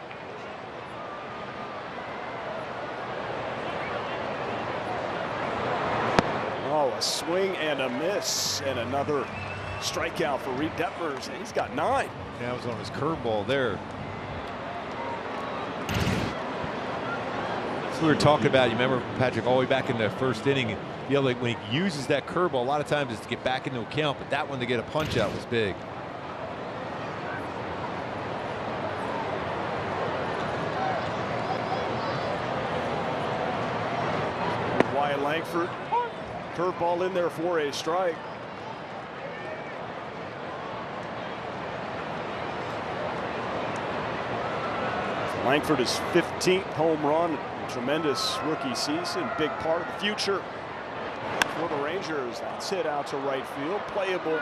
Oh, a swing and a miss, and another strikeout for Reed Detmers, and he's got 9. Yeah, that was on his curveball there. That's what we were talking about. You remember, Patrick, all the way back in the first inning, like when he uses that curveball, a lot of times it's to get back into a count, but that one to get a punch out was big. Wyatt Langford, curveball in there for a strike. Langford is 15th home run. Tremendous rookie season. Big part of the future for the Rangers. That's hit out to right field. Playable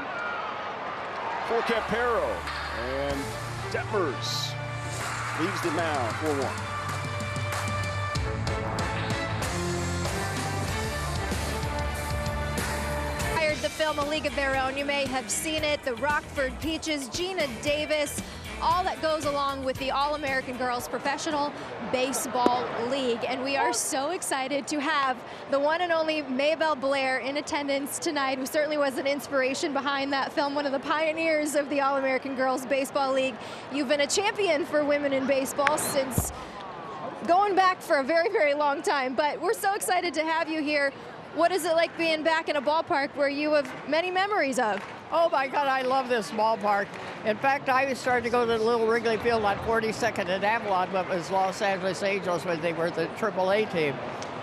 for Campero. And Detmers leaves the mound 4-1. The film A League of Their Own, you may have seen it. The Rockford Peaches, Gina Davis, all that goes along with the All-American Girls Professional Baseball League. And we are so excited to have the one and only Maybelle Blair in attendance tonight, who certainly was an inspiration behind that film, one of the pioneers of the All-American Girls Baseball League. You've been a champion for women in baseball since going back for a very, very long time, but we're so excited to have you here. What is it like being back in a ballpark where you have many memories of? Oh my God, I love this ballpark. In fact, I started to go to the Little Wrigley Field on 42nd and Avalon, what was Los Angeles Angels when they were the AAA team.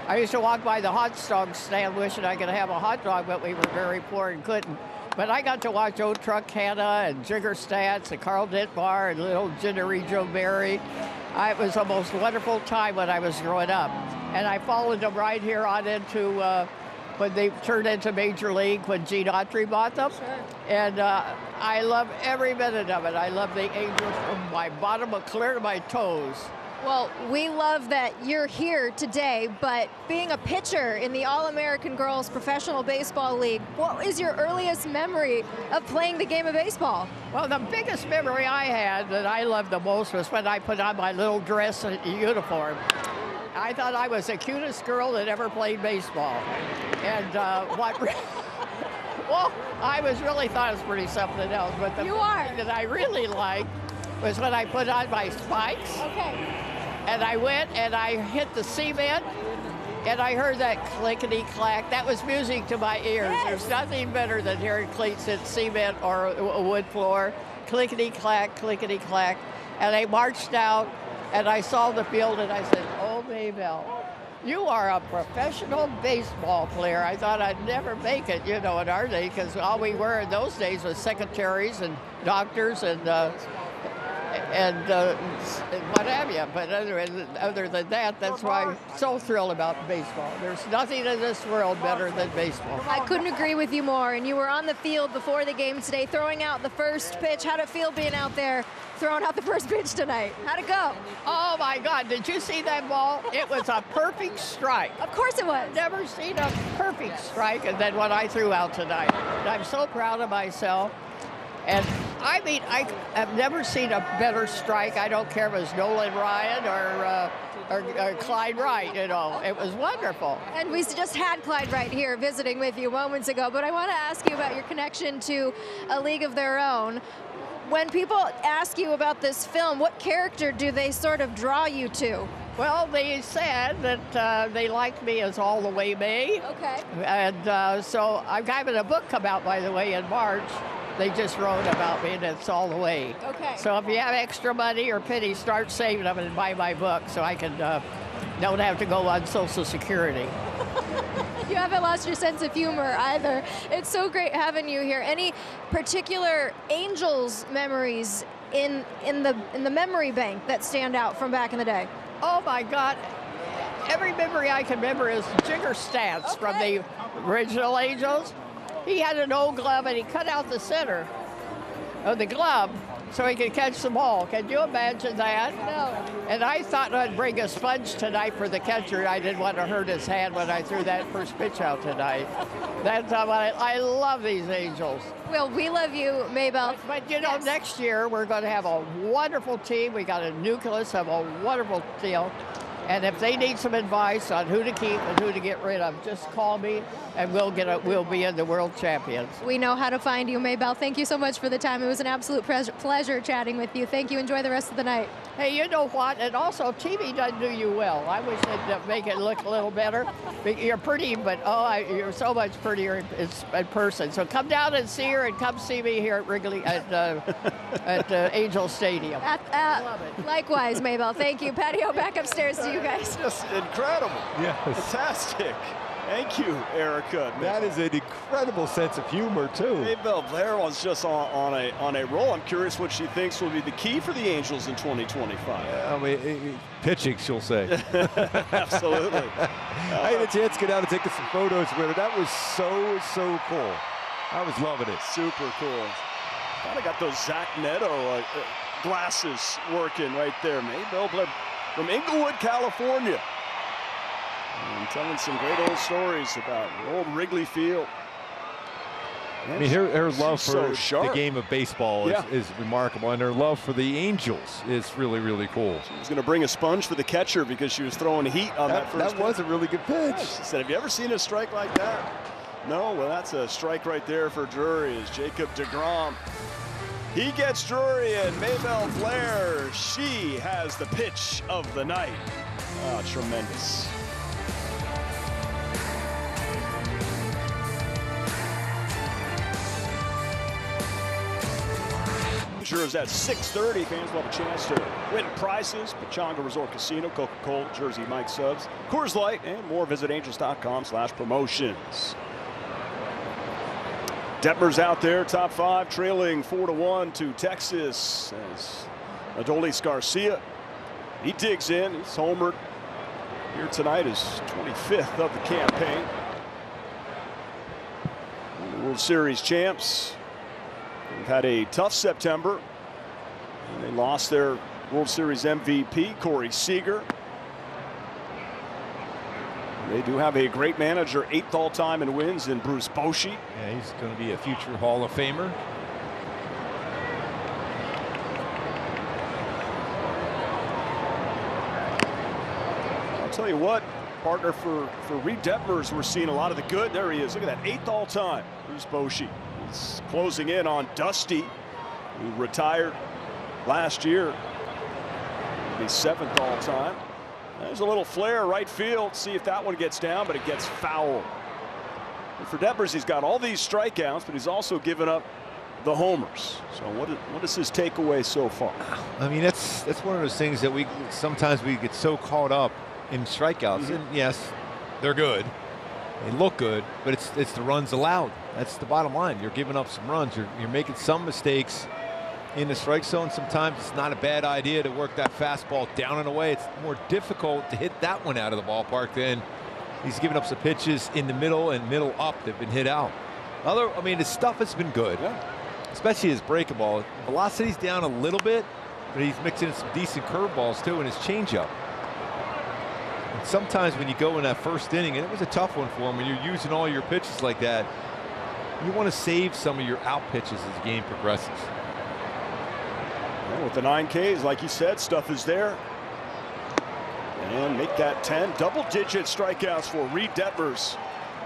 I used to walk by the hot dog stand wishing I could have a hot dog, but we were very poor and couldn't. But I got to watch old Truck Hanna and Jigger Stats and Carl Ditmar and little Ginnery Joe Barry. It was the most wonderful time when I was growing up. And I followed them right here on into when they turned into Major League, when Gene Autry bought them. Sure. And I love every minute of it. I love the Angels from my bottom clear to my toes. Well, we love that you're here today, but being a pitcher in the All-American Girls Professional Baseball League, what is your earliest memory of playing the game of baseball? Well, the biggest memory I had that I loved the most was when I put on my little dress and uniform. I thought I was the cutest girl that ever played baseball. And well, I really thought it was pretty something else. But the thing that I really liked was when I put on my spikes. Okay. And I went and I hit the cement, and I heard that clickety-clack. That was music to my ears. Yes. There's nothing better than hearing cleats hit cement or a wood floor. Clickety-clack, clickety-clack. And I marched out, and I saw the field, and I said, "Oh, Maybelle, you are a professional baseball player." I thought I'd never make it, in our day, because all we were in those days was secretaries and doctors and what have you. But other than that, that's why I'm so thrilled about baseball. There's nothing in this world better than baseball. I couldn't agree with you more. And you were on the field before the game today, throwing out the first pitch. How'd it feel being out there throwing out the first pitch tonight? How'd it go? Oh my God, did you see that ball? It was a perfect strike. Of course it was. Never seen a perfect strike, and then what I threw out tonight. And I'm so proud of myself. And I mean, I have never seen a better strike. I don't care if it was Nolan Ryan or Clyde Wright, It was wonderful. And we just had Clyde Wright here visiting with you moments ago, but I want to ask you about your connection to A League of Their Own. When people ask you about this film, what character do they sort of draw you to? Well, they said that they liked me as All the Way May. Okay. And so I'm having a book come out, by the way, in March. They just wrote about me, and it's all the way. Okay. So if you have extra money or pennies, start saving them and buy my book so I can don't have to go on Social Security. You haven't lost your sense of humor either. It's so great having you here. Any particular Angels memories in the memory bank that stand out from back in the day? Oh my God. Every memory I can remember is Jigger Stats from the original Angels. He had an old glove, and he cut out the center of the glove so he could catch the ball. Can you imagine that? No. And I thought I'd bring a sponge tonight for the catcher. I didn't want to hurt his hand when I threw that first pitch out tonight. That's how I love these Angels. Well, we love you, Maybelle. But yes. Next year we're going to have a wonderful team. We got a nucleus of a wonderful deal. And if they need some advice on who to keep and who to get rid of, just call me, and we'll be in the World Champions. We know how to find you, Maybelle. Thank you so much for the time. It was an absolute pleasure chatting with you. Thank you. Enjoy the rest of the night. Hey, you know what? And also, TV doesn't do you well. I wish they'd make it look a little better. You're pretty, but you're so much prettier in person. So come down and see her, and come see me here at Wrigley at Angel Stadium. Love it. Likewise, Maybelle. Thank you. Patio, back upstairs to you guys. Just incredible. Yes. Fantastic. Thank you, Erica. That is an incredible sense of humor, too. Maybelle Blair was just on a roll. I'm curious what she thinks will be the key for the Angels in 2025. I mean, pitching, she'll say. Absolutely. I had a chance to get out and take some photos with her. That was so cool. I was loving it. Super cool. Kind of got those Zach Neto glasses working right there. Maybelle Blair from Inglewood, California. And telling some great old stories about old Wrigley Field. I mean, her love for so the game of baseball is remarkable, and her love for the Angels is really, really cool. She was going to bring a sponge for the catcher because she was throwing heat on that first pitch. That was a really good pitch. Yeah, she said, have you ever seen a strike like that? No? Well, that's a strike right there for Drury. Is Jacob deGrom. He gets Drury, and Maybelle Blair, she has the pitch of the night. Oh, tremendous. Is at 6:30. Fans will have a chance to win prizes. Pechanga Resort Casino, Coca-Cola, Jersey Mike Subs, Coors Light, and more. Visit angels.com/promotions. Detmers out there, top 5, trailing 4-1 to Texas. As Adolis Garcia, he digs in. He's homered here tonight, his 25th of the campaign. The World Series champs. They've had a tough September. And they lost their World Series MVP, Corey Seager. They do have a great manager, 8th all-time in wins in Bruce Bochy. Yeah, he's going to be a future Hall of Famer. I'll tell you what, partner for Reed Detmers, we're seeing a lot of the good. There he is. Look at that, 8th all-time, Bruce Bochy. He's closing in on Dusty, who retired last year. The 7th all-time. There's a little flare right field. See if that one gets down, but it gets foul. And for Detmers, he's got all these strikeouts, but he's also given up the homers. So what is his takeaway so far? I mean, that's one of those things that we sometimes get so caught up in strikeouts. And yes, they're good. They look good, but it's the runs allowed. That's the bottom line. You're giving up some runs. You're making some mistakes in the strike zone. Sometimes it's not a bad idea to work that fastball down and away. It's more difficult to hit that one out of the ballpark than he's giving up some pitches in the middle and middle up that have been hit out. I mean, his stuff has been good, especially his breakable. Velocity's down a little bit, but he's mixing in some decent curveballs too, and his changeup. And sometimes when you go in that first inning, and it was a tough one for him, when you're using all your pitches like that, you want to save some of your out pitches as the game progresses. Well, with the 9 Ks, like you said, stuff is there. And make that 10 double-digit strikeouts for Reed Detmers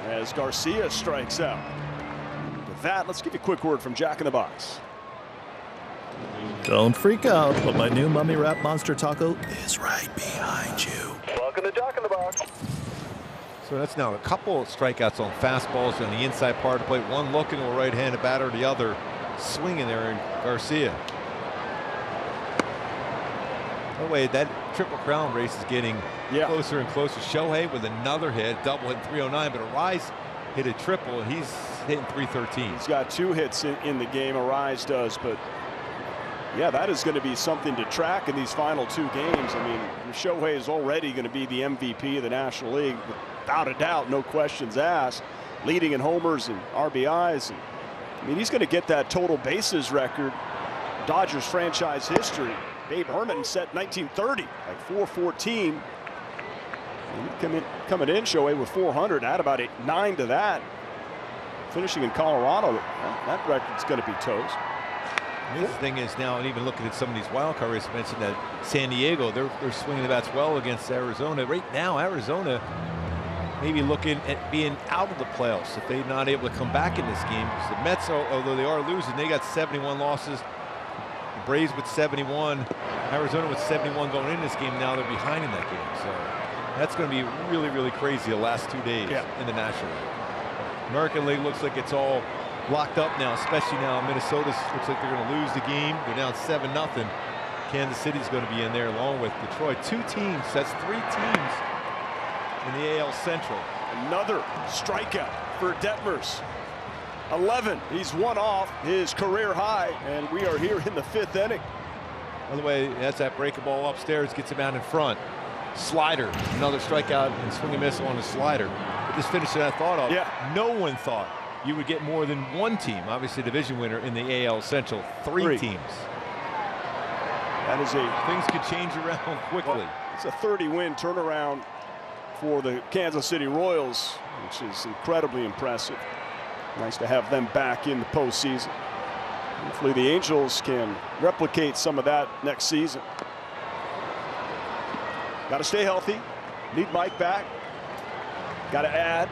as Garcia strikes out. With that, let's give you a quick word from Jack in the Box. Don't freak out, but my new Mummy Wrap Monster Taco is right behind you. Welcome to Jack in the Box. So that's now a couple of strikeouts on fastballs on the inside part of the plate. One looking to a right-handed batter, the other swinging there in Garcia. By the way, that Triple Crown race is getting closer and closer. Shohei with another hit, double hit 309, but Arise hit a triple, and he's hitting 313. He's got 2 hits in the game, Arise does, but yeah, that is going to be something to track in these final 2 games. I mean, Shohei is already going to be the MVP of the National League, without a doubt, no questions asked, leading in homers and RBIs. And, I mean, he's going to get that total bases record, Dodgers franchise history. Babe Herman set 1930 at 414. Coming in, Shohei with 400, add about 9 to that. Finishing in Colorado, that record's going to be toast. The thing is now, and even looking at some of these wild card races, mentioned that San Diego, they're swinging the bats well against Arizona. Right now, Arizona maybe looking at being out of the playoffs if they're not able to come back in this game. Because the Mets, although they are losing, they got 71 losses. The Braves with 71, Arizona with 71 going into this game. Now they're behind in that game. So that's going to be really, really crazy the last 2 days in the National League. American League looks like it's all locked up now, especially now Minnesota looks like they're going to lose the game. They're down 7-0. Kansas City's going to be in there along with Detroit. 2 teams, that's 3 teams in the AL Central. Another strikeout for Detmers. 11. He's one off his career high, and we are here in the 5th inning. By the way, that's that break a ball upstairs, gets him out in front. Slider, another strikeout and swing and miss on the slider. But just finishing that thought off. Yeah. No one thought you would get more than 1 team, obviously division winner in the AL Central. 3 teams. That is things could change around quickly. Well, it's a 30-win turnaround for the Kansas City Royals, which is incredibly impressive. Nice to have them back in the postseason. Hopefully the Angels can replicate some of that next season. Got to stay healthy. Need Mike back. Got to add.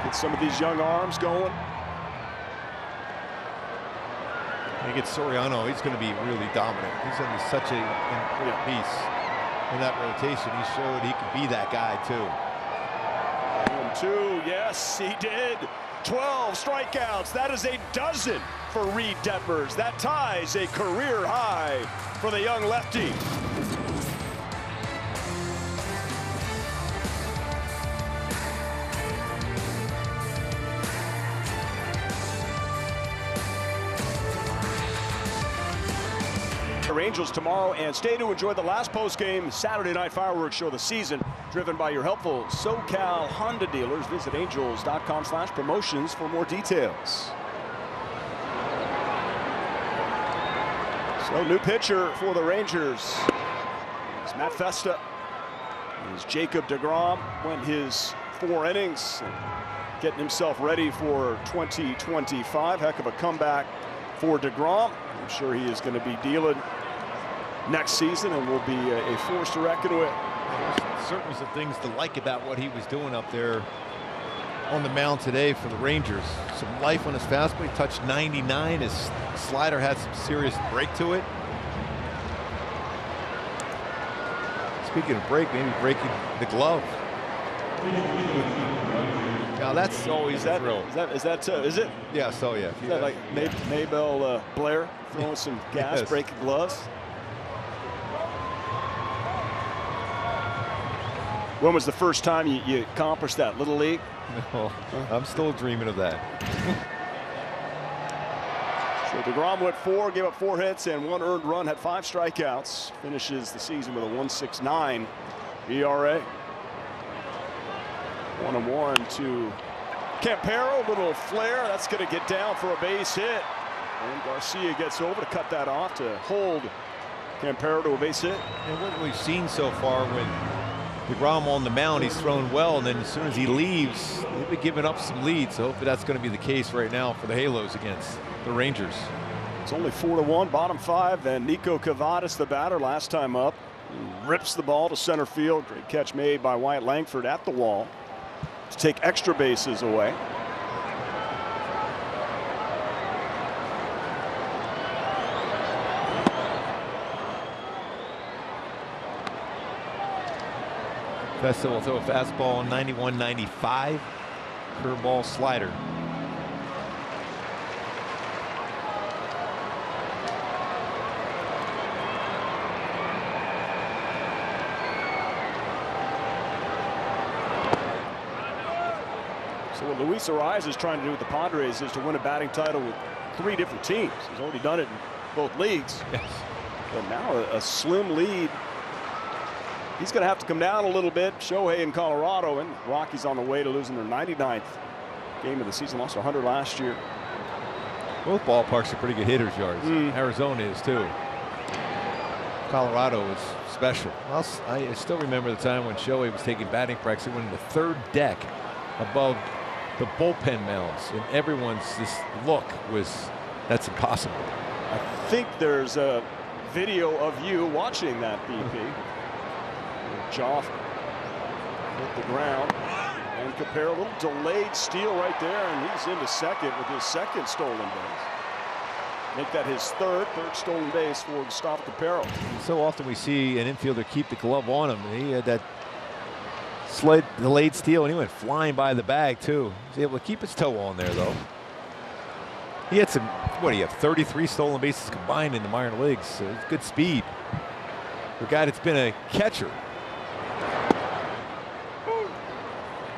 Get some of these young arms going. You get Soriano, he's going to be really dominant. He's going to be such an important piece in that rotation. He showed he could be that guy too. 1-2, yes, he did. 12 strikeouts. That is a dozen for Reed Detmers. That ties a career high for the young lefty. Angels tomorrow, and stay to enjoy the last post-game Saturday night fireworks show of the season, driven by your helpful SoCal Honda dealers. Visit angels.com/promotions for more details. So new pitcher for the Rangers. It's Matt Festa. As Jacob deGrom went his 4 innings, getting himself ready for 2025. Heck of a comeback for deGrom. I'm sure he is going to be dealing next season and will be a force to reckon with. Certainly some things to like about what he was doing up there on the mound today for the Rangers. Some life on his fastball. He touched 99. His slider had some serious break to it. Speaking of break, maybe breaking the glove. Now that's always a thrill. Is it? Yeah, so yeah. Is that like Maybelle Blair throwing some gas, Yes. breaking gloves? When was the first time you accomplished that? Little League? No, I'm still dreaming of that. So deGrom went 4, gave up 4 hits and 1 earned run, had 5 strikeouts. Finishes the season with a 1.69 ERA. 1-1 to Campero. Little flare. That's going to get down for a base hit. And Garcia gets over to cut that off to hold Campero to a base hit. And what we've seen so far when deGrom on the mound, he's thrown well, and then as soon as he leaves, they've been giving up some leads. So hopefully that's going to be the case right now for the Halos against the Rangers. It's only 4-1, bottom 5, and Nico Cavadas, the batter, last time up, rips the ball to center field. Great catch made by Wyatt Langford at the wall to take extra bases away. Festa will throw a fastball 91-95, curveball slider. So what Luis Arraez is trying to do with the Padres is to win a batting title with 3 different teams. He's already done it in both leagues. Yes. But now a slim lead. He's going to have to come down a little bit. Shohei in Colorado, and Rockies on the way to losing their 99th game of the season. Lost 100 last year. Both ballparks are pretty good hitters' yards. Arizona is too. Colorado is special. I still remember the time when Shohei was taking batting practice. He went in the 3rd deck above the bullpen mounds, and everyone's this look was, that's impossible. I think there's a video of you watching that, BP. Joff hit the ground. And compare a little delayed steal right there, and he's into second with his second stolen base. Make that his third stolen base for Gustavo Capero. So often we see an infielder keep the glove on him. He had that delayed steal, and he went flying by the bag too. He was able to keep his toe on there though. He had some, what do you have, 33 stolen bases combined in the minor leagues. So it's good speed for a guy that's been a catcher.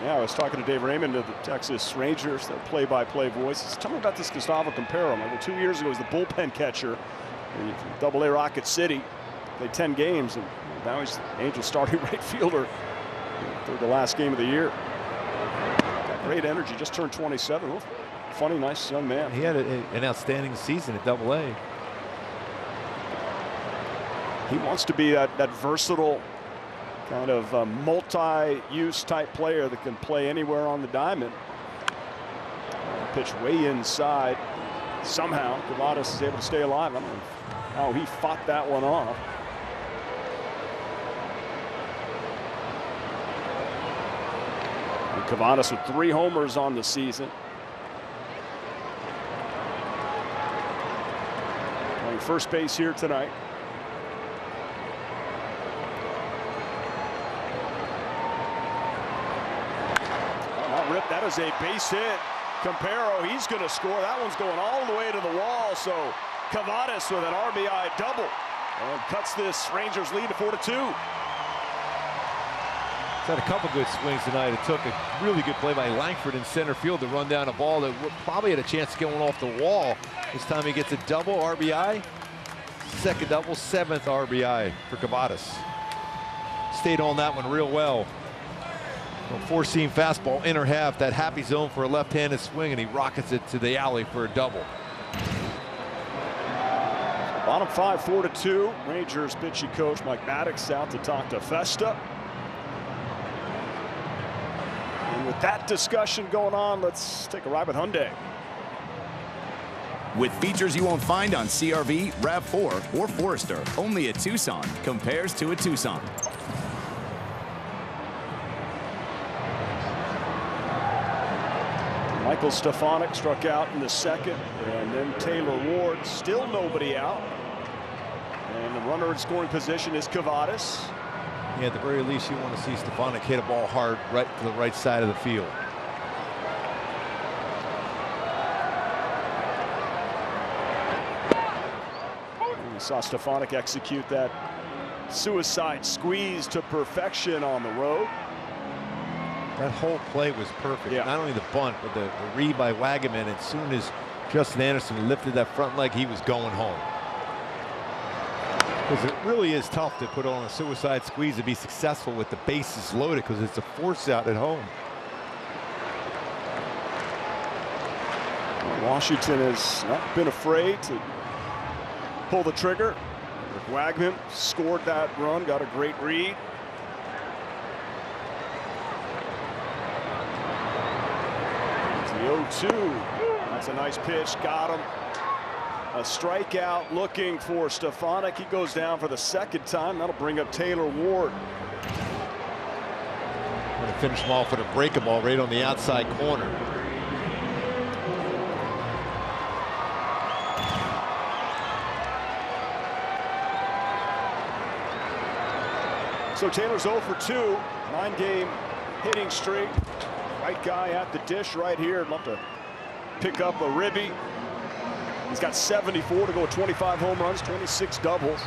Yeah, I was talking to Dave Raymond of the Texas Rangers, the play-by-play voice. Tell me about this Gustavo Capero. Like 2 years ago, he was the bullpen catcher in Double-A Rocket City. Played 10 games, and now he's the Angels starting right fielder for the last game of the year. Got great energy, just turned 27. Funny, nice young man. He had an outstanding season at Double-A. He wants to be that versatile kind of multi-use type player that can play anywhere on the diamond. Pitch way inside. Somehow Kavadas is able to stay alive. I don't know how he fought that one off. And Kavadas with 3 homers on the season. Playing first base here tonight. That is a base hit. Capero, he's going to score. That one's going all the way to the wall. So Kavadas with an RBI double and cuts this Rangers lead to 4-2. He's had a couple good swings tonight. It took a really good play by Langford in center field to run down a ball that probably had a chance of going off the wall. This time he gets a double RBI. Second double, 7th RBI for Kavadas. Stayed on that one real well. Four-seam fastball, inner half, that happy zone for a left-handed swing, and he rockets it to the alley for a double. Bottom 5, 4-2. Rangers pitching coach Mike Maddox out to talk to Festa. And with that discussion going on, let's take a ride with Hyundai. With features you won't find on CR-V, RAV4, or Forester, only a Tucson compares to a Tucson. Michael Stefanik struck out in the second, and then Taylor Ward, still nobody out. And the runner in scoring position is Kavadas. Yeah, at the very least, you want to see Stefanik hit a ball hard right to the right side of the field. And we saw Stefanik execute that suicide squeeze to perfection on the road. That whole play was perfect. Yeah. Not only the bunt, but the read by Wagaman. As soon as Justin Anderson lifted that front leg, he was going home. Because it really is tough to put on a suicide squeeze to be successful with the bases loaded, because it's a force out at home. Washington has not been afraid to pull the trigger. Wagman scored that run, got a great read. The 0-2. That's a nice pitch. Got him. A strikeout looking for Stefanik. He goes down for the second time. That'll bring up Taylor Ward. Going to finish him off with a breaking ball right on the outside corner. So Taylor's 0 for 2. 9-game hitting streak. Right guy at the dish right here. I'd love to pick up a ribby. He's got 74 to go with 25 home runs, 26 doubles.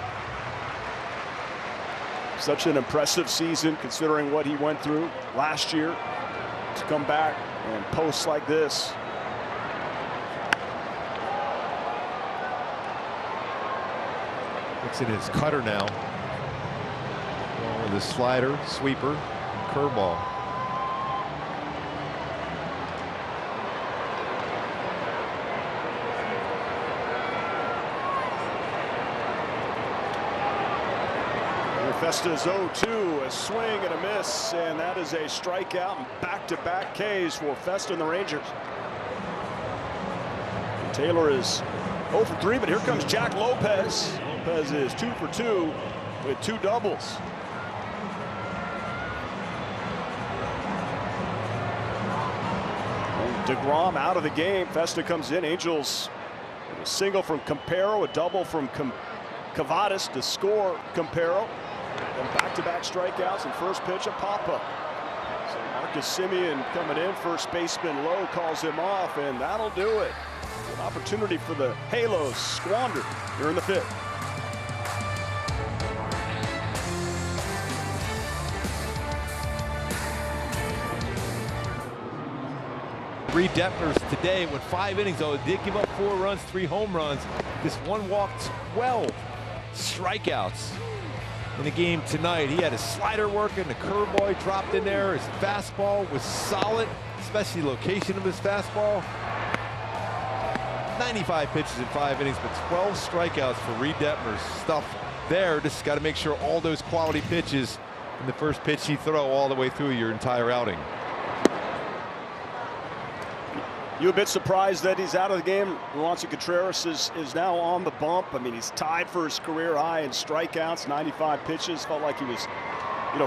Such an impressive season considering what he went through last year to come back and post like this. Looks at his cutter now. Going with his slider, sweeper, and curveball. Festa's 0-2, a swing and a miss, and that is a strikeout and back-to-back Ks for Festa and the Rangers. Taylor is 0 for 3, but here comes Jack Lopez. Lopez is 2 for 2 with 2 doubles. DeGrom out of the game. Festa comes in. Angels a single from Campero, a double from Cavadas to score Campero. Then back-to-back strikeouts and first pitch a pop-up. So Marcus Semien coming in. First baseman Lowe calls him off, and that'll do it. An opportunity for the Halos squandered here in the 5th. Reed Detmers today with 5 innings, though did give up 4 runs, 3 home runs. This one walk, 12 strikeouts in the game tonight. He had his slider working, the curveball he dropped in there. His fastball was solid, especially location of his fastball. 95 pitches in 5 innings, but 12 strikeouts for Reed Detmers. Stuff there. Just got to make sure all those quality pitches in the first pitch you throw all the way through your entire outing. You a bit surprised that he's out of the game? Roansy Contreras is now on the bump. I mean, he's tied for his career high in strikeouts, 95 pitches. Felt like he was,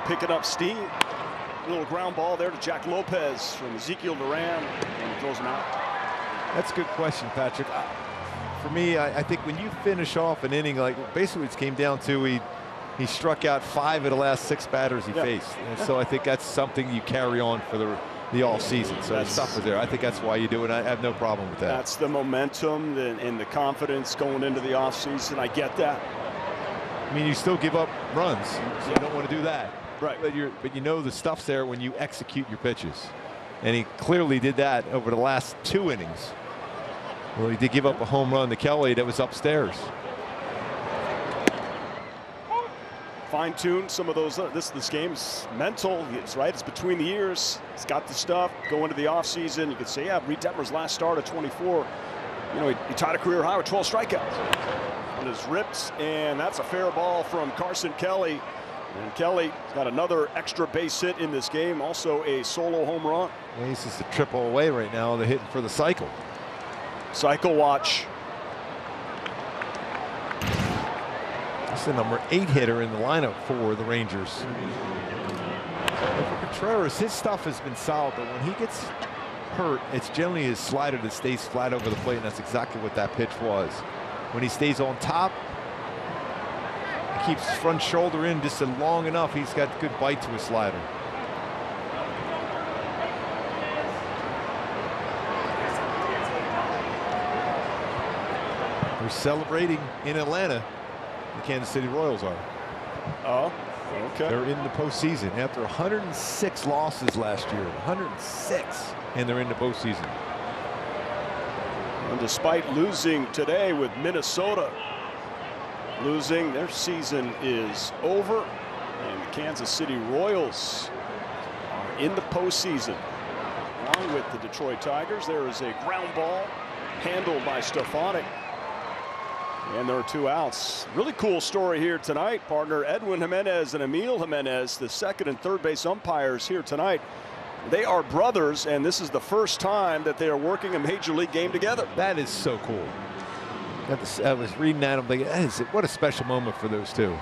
picking up steam. A little ground ball there to Jack Lopez from Ezekiel Duran, and he throws him out. That's a good question, Patrick. For me, I think when you finish off an inning, like basically it came down to he struck out 5 of the last 6 batters he faced. And so I think that's something you carry on for the all season. So the stuff was there. I think that's why you do it. I have no problem with that. That's the momentum and the confidence going into the offseason. I get that. I mean, you still give up runs, so you don't want to do that. Right. But you know the stuff's there when you execute your pitches. And he clearly did that over the last 2 innings. Well, he did give up a home run to Kelly that was upstairs. Fine-tune some of those. This game's mental. It's right. It's between the ears. It's got the stuff. Go into the offseason. You could say, yeah, Reed Detmer's last start at 24. He tied a career high with 12 strikeouts. On his rips, and that's a fair ball from Carson Kelly. And Kelly got another extra base hit in this game. Also a solo home run. Well, this is the triple away right now. They're hitting for the cycle. Cycle watch. It's the number 8 hitter in the lineup for the Rangers. For Contreras, his stuff has been solid, but when he gets hurt, it's generally his slider that stays flat over the plate, and that's exactly what that pitch was. When he stays on top, he keeps his front shoulder in just long enough. He's got good bite to his slider. They're celebrating in Atlanta. The Kansas City Royals are. Oh, okay. They're in the postseason after 106 losses last year. 106, and they're in the postseason. And despite losing today with Minnesota, their season is over, and the Kansas City Royals are in the postseason. Along with the Detroit Tigers, there is a ground ball handled by Stefanik. And there are 2 outs. Really cool story here tonight. Partner Edwin Jimenez and Emil Jimenez, the second and third base umpires here tonight. They are brothers, and this is the first time that they are working a major league game together. That is so cool. I was reading that. I'm thinking, what a special moment for those 2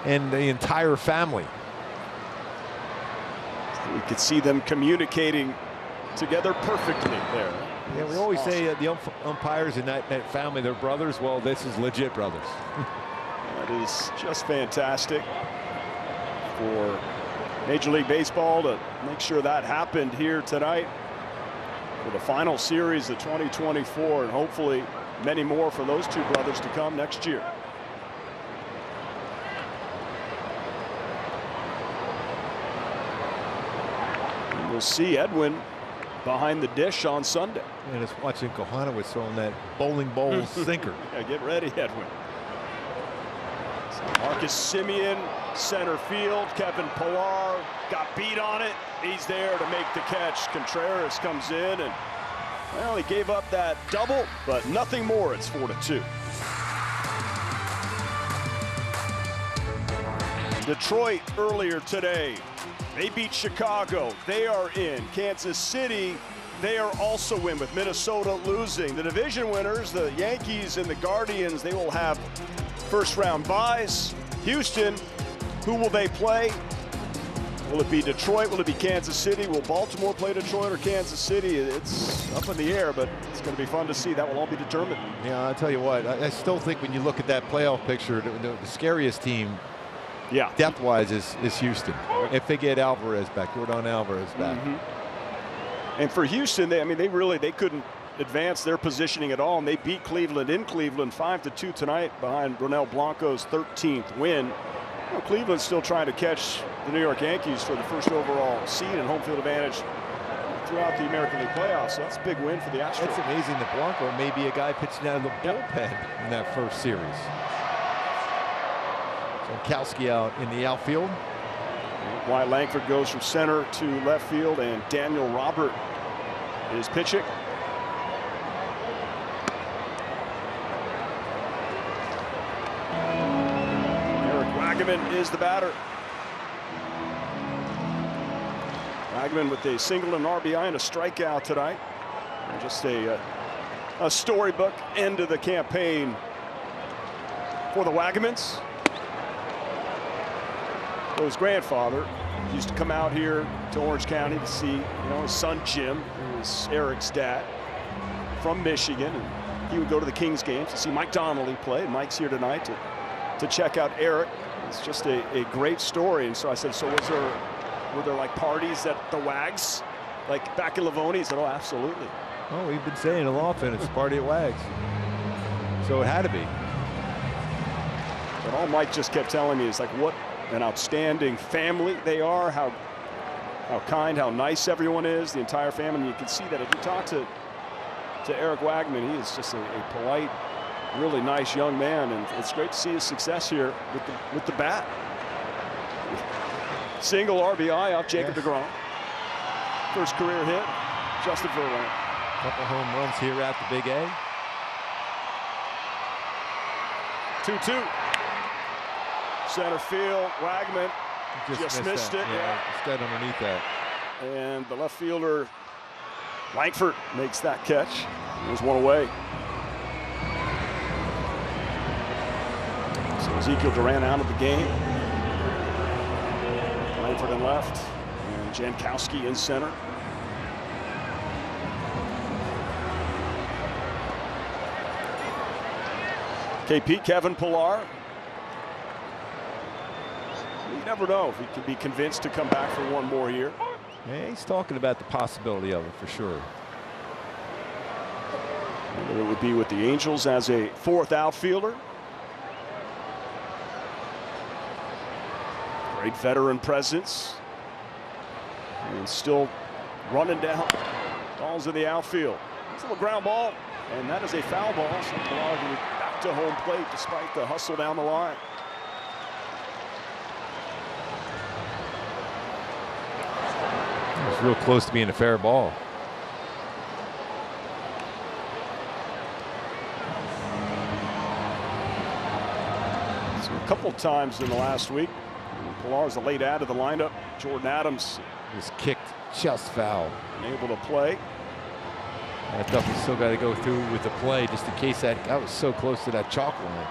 and the entire family. We could see them communicating together perfectly there. Yeah, we always say the umpires in that family, they're brothers. Well, this is legit brothers. That is just fantastic for Major League Baseball to make sure that happened here tonight for the final series of 2024, and hopefully many more for those 2 brothers to come next year. And we'll see Edwin behind the dish on Sunday. And it's watching Kohanowitz throwing that bowling ball sinker. Yeah, get ready, Edwin. So Marcus Semien, center field. Kevin Pillar got beat on it. He's there to make the catch. Contreras comes in, and well, he gave up that double, but nothing more. It's 4-2. Detroit earlier today. They beat Chicago. They are in. Kansas City they are also in with Minnesota losing. The division winners, the Yankees and the Guardians, they will have first-round byes. Houston, who will they play? Will it be Detroit? Will it be Kansas City? Will Baltimore play Detroit or Kansas City? It's up in the air, but it's going to be fun to see. That will all be determined. Yeah, I'll tell you what, I still think when you look at that playoff picture, the scariest team, yeah, depth-wise, is Houston. If they get Alvarez back, Jordan Alvarez back. And for Houston, they couldn't advance their positioning at all, and they beat Cleveland in Cleveland 5-2 tonight behind Ronel Blanco's 13th win. Cleveland's still trying to catch the New York Yankees for the first overall seed and home field advantage throughout the American League playoffs. So that's a big win for the Astros. It's amazing that Blanco may be a guy pitching out of the bullpen in that first series. Jankowski out in the outfield. Wyatt Langford goes from center to left field, and Daniel Robert is pitching. Wagaman is the batter. Wagaman with a single, an RBI, and a strikeout tonight. And just a storybook end of the campaign for the Wagamans. So his grandfather used to come out here to Orange County to see, his son Jim, who was Eric's dad, from Michigan, and he would go to the Kings games to see Mike Donnelly play. And Mike's here tonight to check out Eric. It's just a great story. And so I said, so were there like parties at the Wags, like back in Livonia? He said, oh, absolutely. Oh, we've been saying it often, it's a party at Wags. So it had to be. But all Mike just kept telling me is like what an outstanding family they are, how kind, how nice everyone is, the entire family. And you can see that if you talk to Eric Wagaman, he is just a polite, really nice young man, and it's great to see his success here with the bat. Single RBI off Jacob deGrom. First career hit, Justin Verlander. Couple home runs here at the Big A. 2-2. Center field, Wagaman just missed it. Yeah, just got underneath that. And the left fielder, Langford, makes that catch. There's one away. So Ezekiel Duran out of the game. Langford in left, and Jankowski in center. KP, Kevin Pillar. You never know if he could be convinced to come back for one more year. Yeah, he's talking about the possibility of it for sure. It would be with the Angels as a fourth outfielder. Great veteran presence. And still running down balls in the outfield. It's a little ground ball, and that is a foul ball. So Pillar back to home plate despite the hustle down the line. It was real close to being a fair ball. So a couple times in the last week, Pillar's a late out of the lineup. Jordan Adams was kicked just foul. Able to play. I thought we still got to go through with the play just in case that was so close to that chalk line.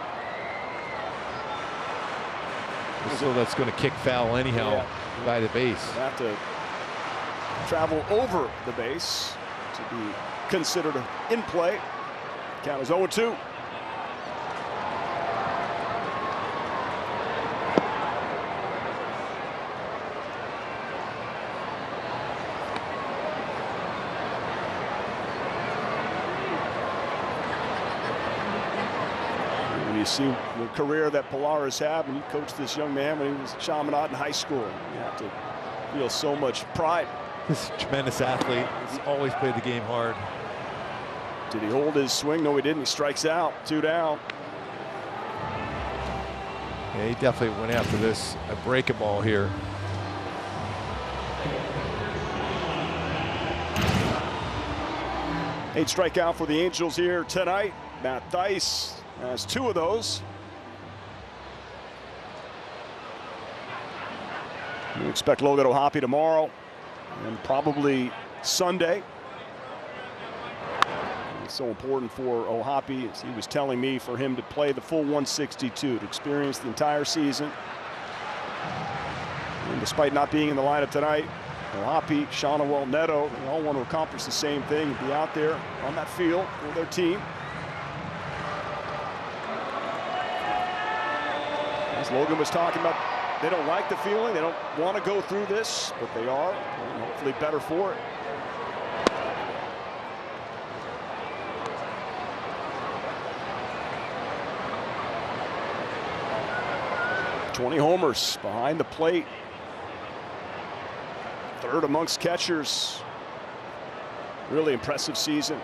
So that's going to kick foul anyhow by the base. Have to travel over the base to be considered in play. Count is 0-2. You see the career that Pillar has had when you coached this young man when he was at Chaminade in high school. You have to feel so much pride. This is a tremendous athlete. He's always played the game hard. Did he hold his swing? No, he didn't. He strikes out. 2 down. Yeah, he definitely went after this. A break ball here. Eight strikeout for the Angels here tonight. Matt Thaiss has 2 of those. We expect Logan O'Hoppe tomorrow and probably Sunday. It's so important for Ohapi, as he was telling me, for him to play the full 162, to experience the entire season. And despite not being in the lineup tonight, Ohapi, Shawniwell, Neto, they all want to accomplish the same thing and be out there on that field for their team. As Logan was talking about, they don't like the feeling, they don't want to go through this, but they are, and hopefully better for it. "20 homers behind the plate. Third amongst catchers. Really impressive season.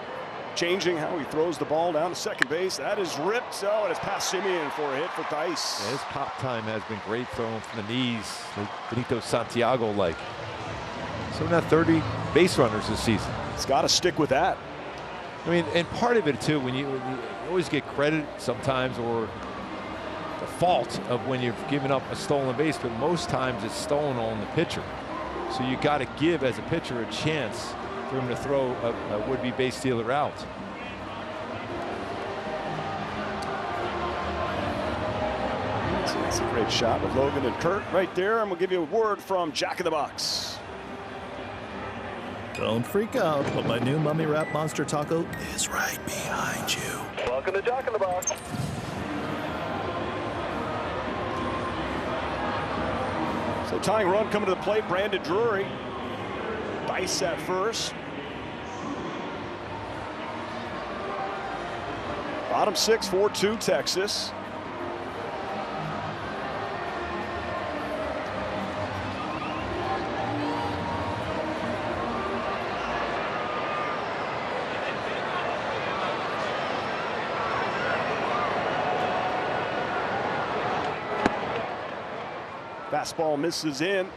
Changing how he throws the ball down to second base. That is ripped. Oh, and it's past Simeon for a hit for Dice. Yeah, his pop time has been great, throwing from the knees, like Benito Santiago-like. So now 30 base runners this season. It's got to stick with that. I mean, and part of it too, when you always get credit sometimes, or the fault of when you've given up a stolen base, but most times it's stolen on the pitcher. So you got to give, as a pitcher, a chance for him to throw a would-be base stealer out. It's a great shot of Logan and Kurt right there. And we'll give you a word from Jack in the Box. Don't freak out, but my new Mummy Wrap Monster Taco is right behind you. Welcome to Jack in the Box. So tying run coming to the plate, Brandon Drury. Dice at first. Bottom six, 4-2 Texas. Fastball misses in.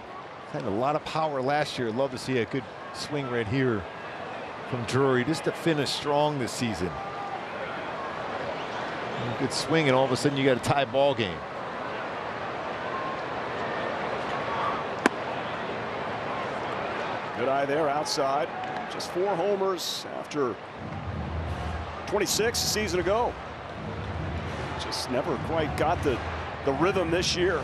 Had a lot of power last year. Love to see a good swing right here from Drury, just to finish strong this season. Good swing, and all of a sudden you got a tie ball game. Good eye there outside. Just 4 homers after 26 a season ago. Just never quite got the rhythm this year.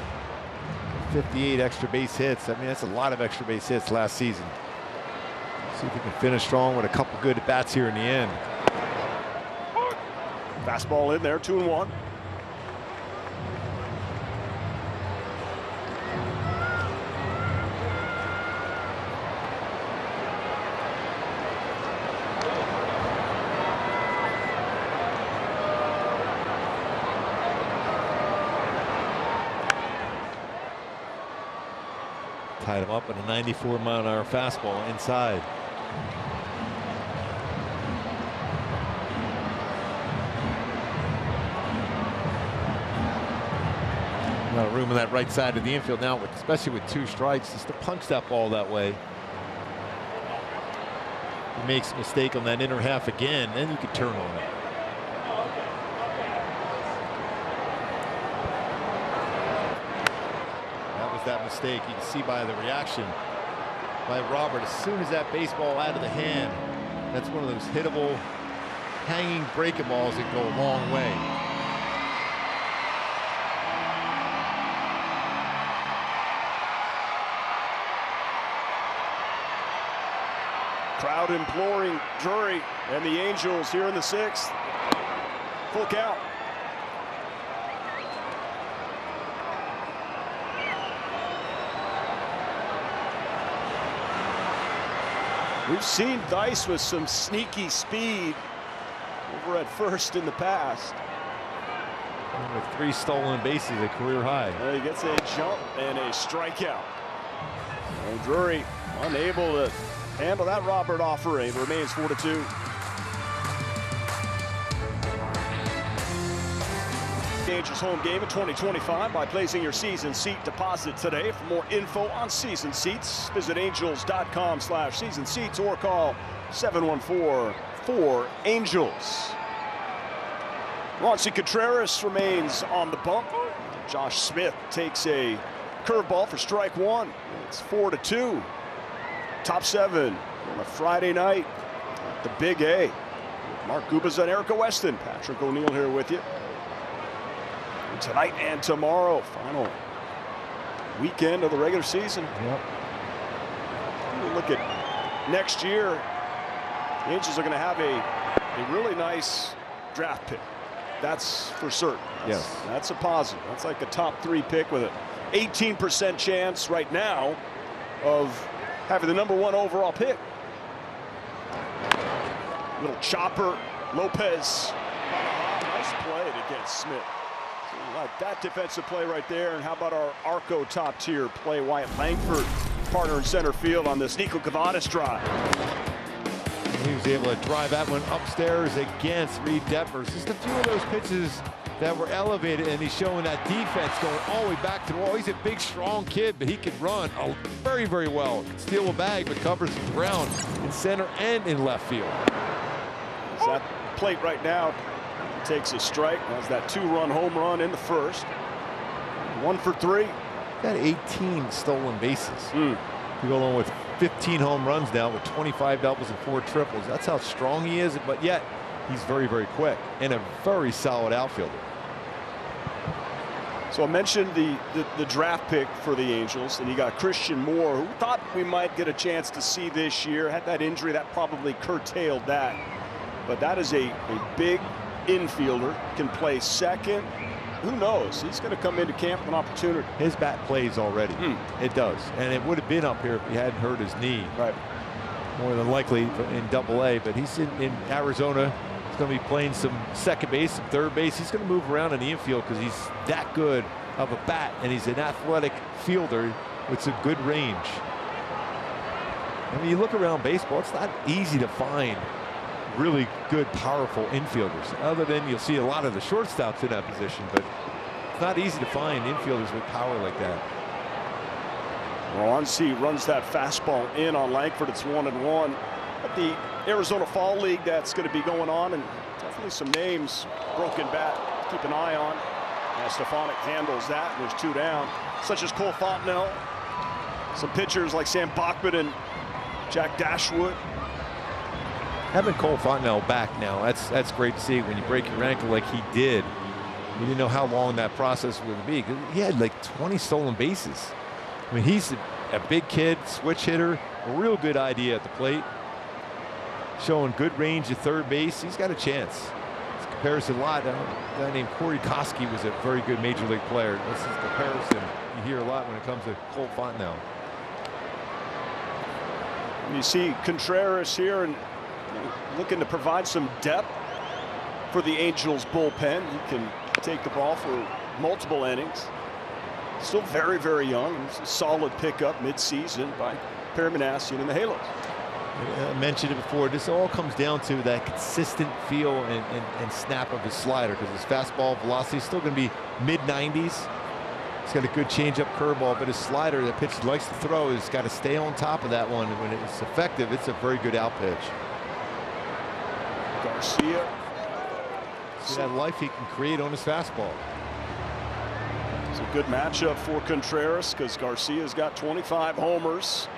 58 extra base hits. I mean, that's a lot of extra base hits last season. See if he can finish strong with a couple good at-bats here in the end. Fastball in there, 2-1. Tied him up with a 94-mile-an-hour fastball inside. A lot of room on that right side of the infield now, especially with 2 strikes, just to punch that ball that way. He makes a mistake on that inner half again, then you could turn on it. That mistake, you can see by the reaction by Robert. As soon as that baseball out of the hand, that's one of those hittable, hanging breaking balls that go a long way. Crowd imploring Drury and the Angels here in the 6th. Full count. We've seen Dice with some sneaky speed over at first in the past. And with 3 stolen bases, a career high. Well, he gets a jump and a strikeout. And Drury unable to handle that Robert offering. It remains 4-2. Angels home game in 2025 by placing your season seat deposit today. For more info on season seats, visit angels.com/season seats or call 714-4-ANGELS. Roncy Contreras remains on the bump. Josh Smith takes a curveball for strike 1. It's 4-2. Top 7 on a Friday night. The Big A. Mark Gubas and Erica Weston. Patrick O'Neill here with you. And tonight and tomorrow, final weekend of the regular season. Yep. Look at next year. The Angels are going to have a really nice draft pick. That's for certain. That's a positive. That's like a top 3 pick with an 18% chance right now of having the #1 overall pick. Little chopper, Lopez. Nice play to get Smith. So like that defensive play right there. And how about our Arco top tier play? Wyatt Langford, partner in center field on this Nico Cavadas drive. He was able to drive that one upstairs against Reed Detmers. Just a few of those pitches that were elevated, and he's showing that defense going all the way back to the wall. He's a big, strong kid, but he can run very, very well. Can steal a bag, but covers the ground in center and in left field. It's that plate right now. Takes a strike. Has that 2-run home run in the first. 1 for 3. Got 18 stolen bases. To go along with 15 home runs now with 25 doubles and 4 triples. That's how strong he is, but yet he's very, very quick and a very solid outfielder. So I mentioned the draft pick for the Angels, and you got Christian Moore, who thought we might get a chance to see this year. Had that injury that probably curtailed that. But that is a big infielder, can play second. Who knows? He's going to come into camp with an opportunity. His bat plays already. It does. And it would have been up here if he hadn't hurt his knee. Right. More than likely in Double-A. But he's in Arizona. He's going to be playing some second base, some third base. He's going to move around in the infield because he's that good of a bat. And he's an athletic fielder with some good range. I mean, you look around baseball, it's not easy to find really good, powerful infielders. Other than you'll see a lot of the shortstops in that position, but it's not easy to find infielders with power like that. Ronzi runs that fastball in on Langford. It's 1-1. At the Arizona Fall League, that's going to be going on, and definitely some names. Broken bat, keep an eye on. As Stefanik handles that, and there's 2 down, such as Cole Fontenelle. Some pitchers like Sam Bachman and Jack Dashwood. Having Cole Fontenelle back now, that's great to see. When you break your ankle like he did, you didn't know how long that process would be. He had like 20 stolen bases. I mean, he's a big kid, switch hitter, a real good idea at the plate. Showing good range at third base. He's got a chance. This comparison a lot. A guy named Corey Koski was a very good major league player. This is a comparison you hear a lot when it comes to Cole Fontenelle. You see Contreras here and looking to provide some depth for the Angels bullpen. He can take the ball for multiple innings. Still very, very young. It's a solid pickup mid-season by Perry Minasian and the Halos. I mentioned it before. This all comes down to that consistent feel and snap of his slider, because his fastball velocity is still going to be mid-90s. He's got a good changeup curveball, but his slider, the pitch he likes to throw, has got to stay on top of that one. When it's effective, it's a very good out pitch. Garcia. See that life he can create on his fastball. It's a good matchup for Contreras because Garcia's got 25 homers.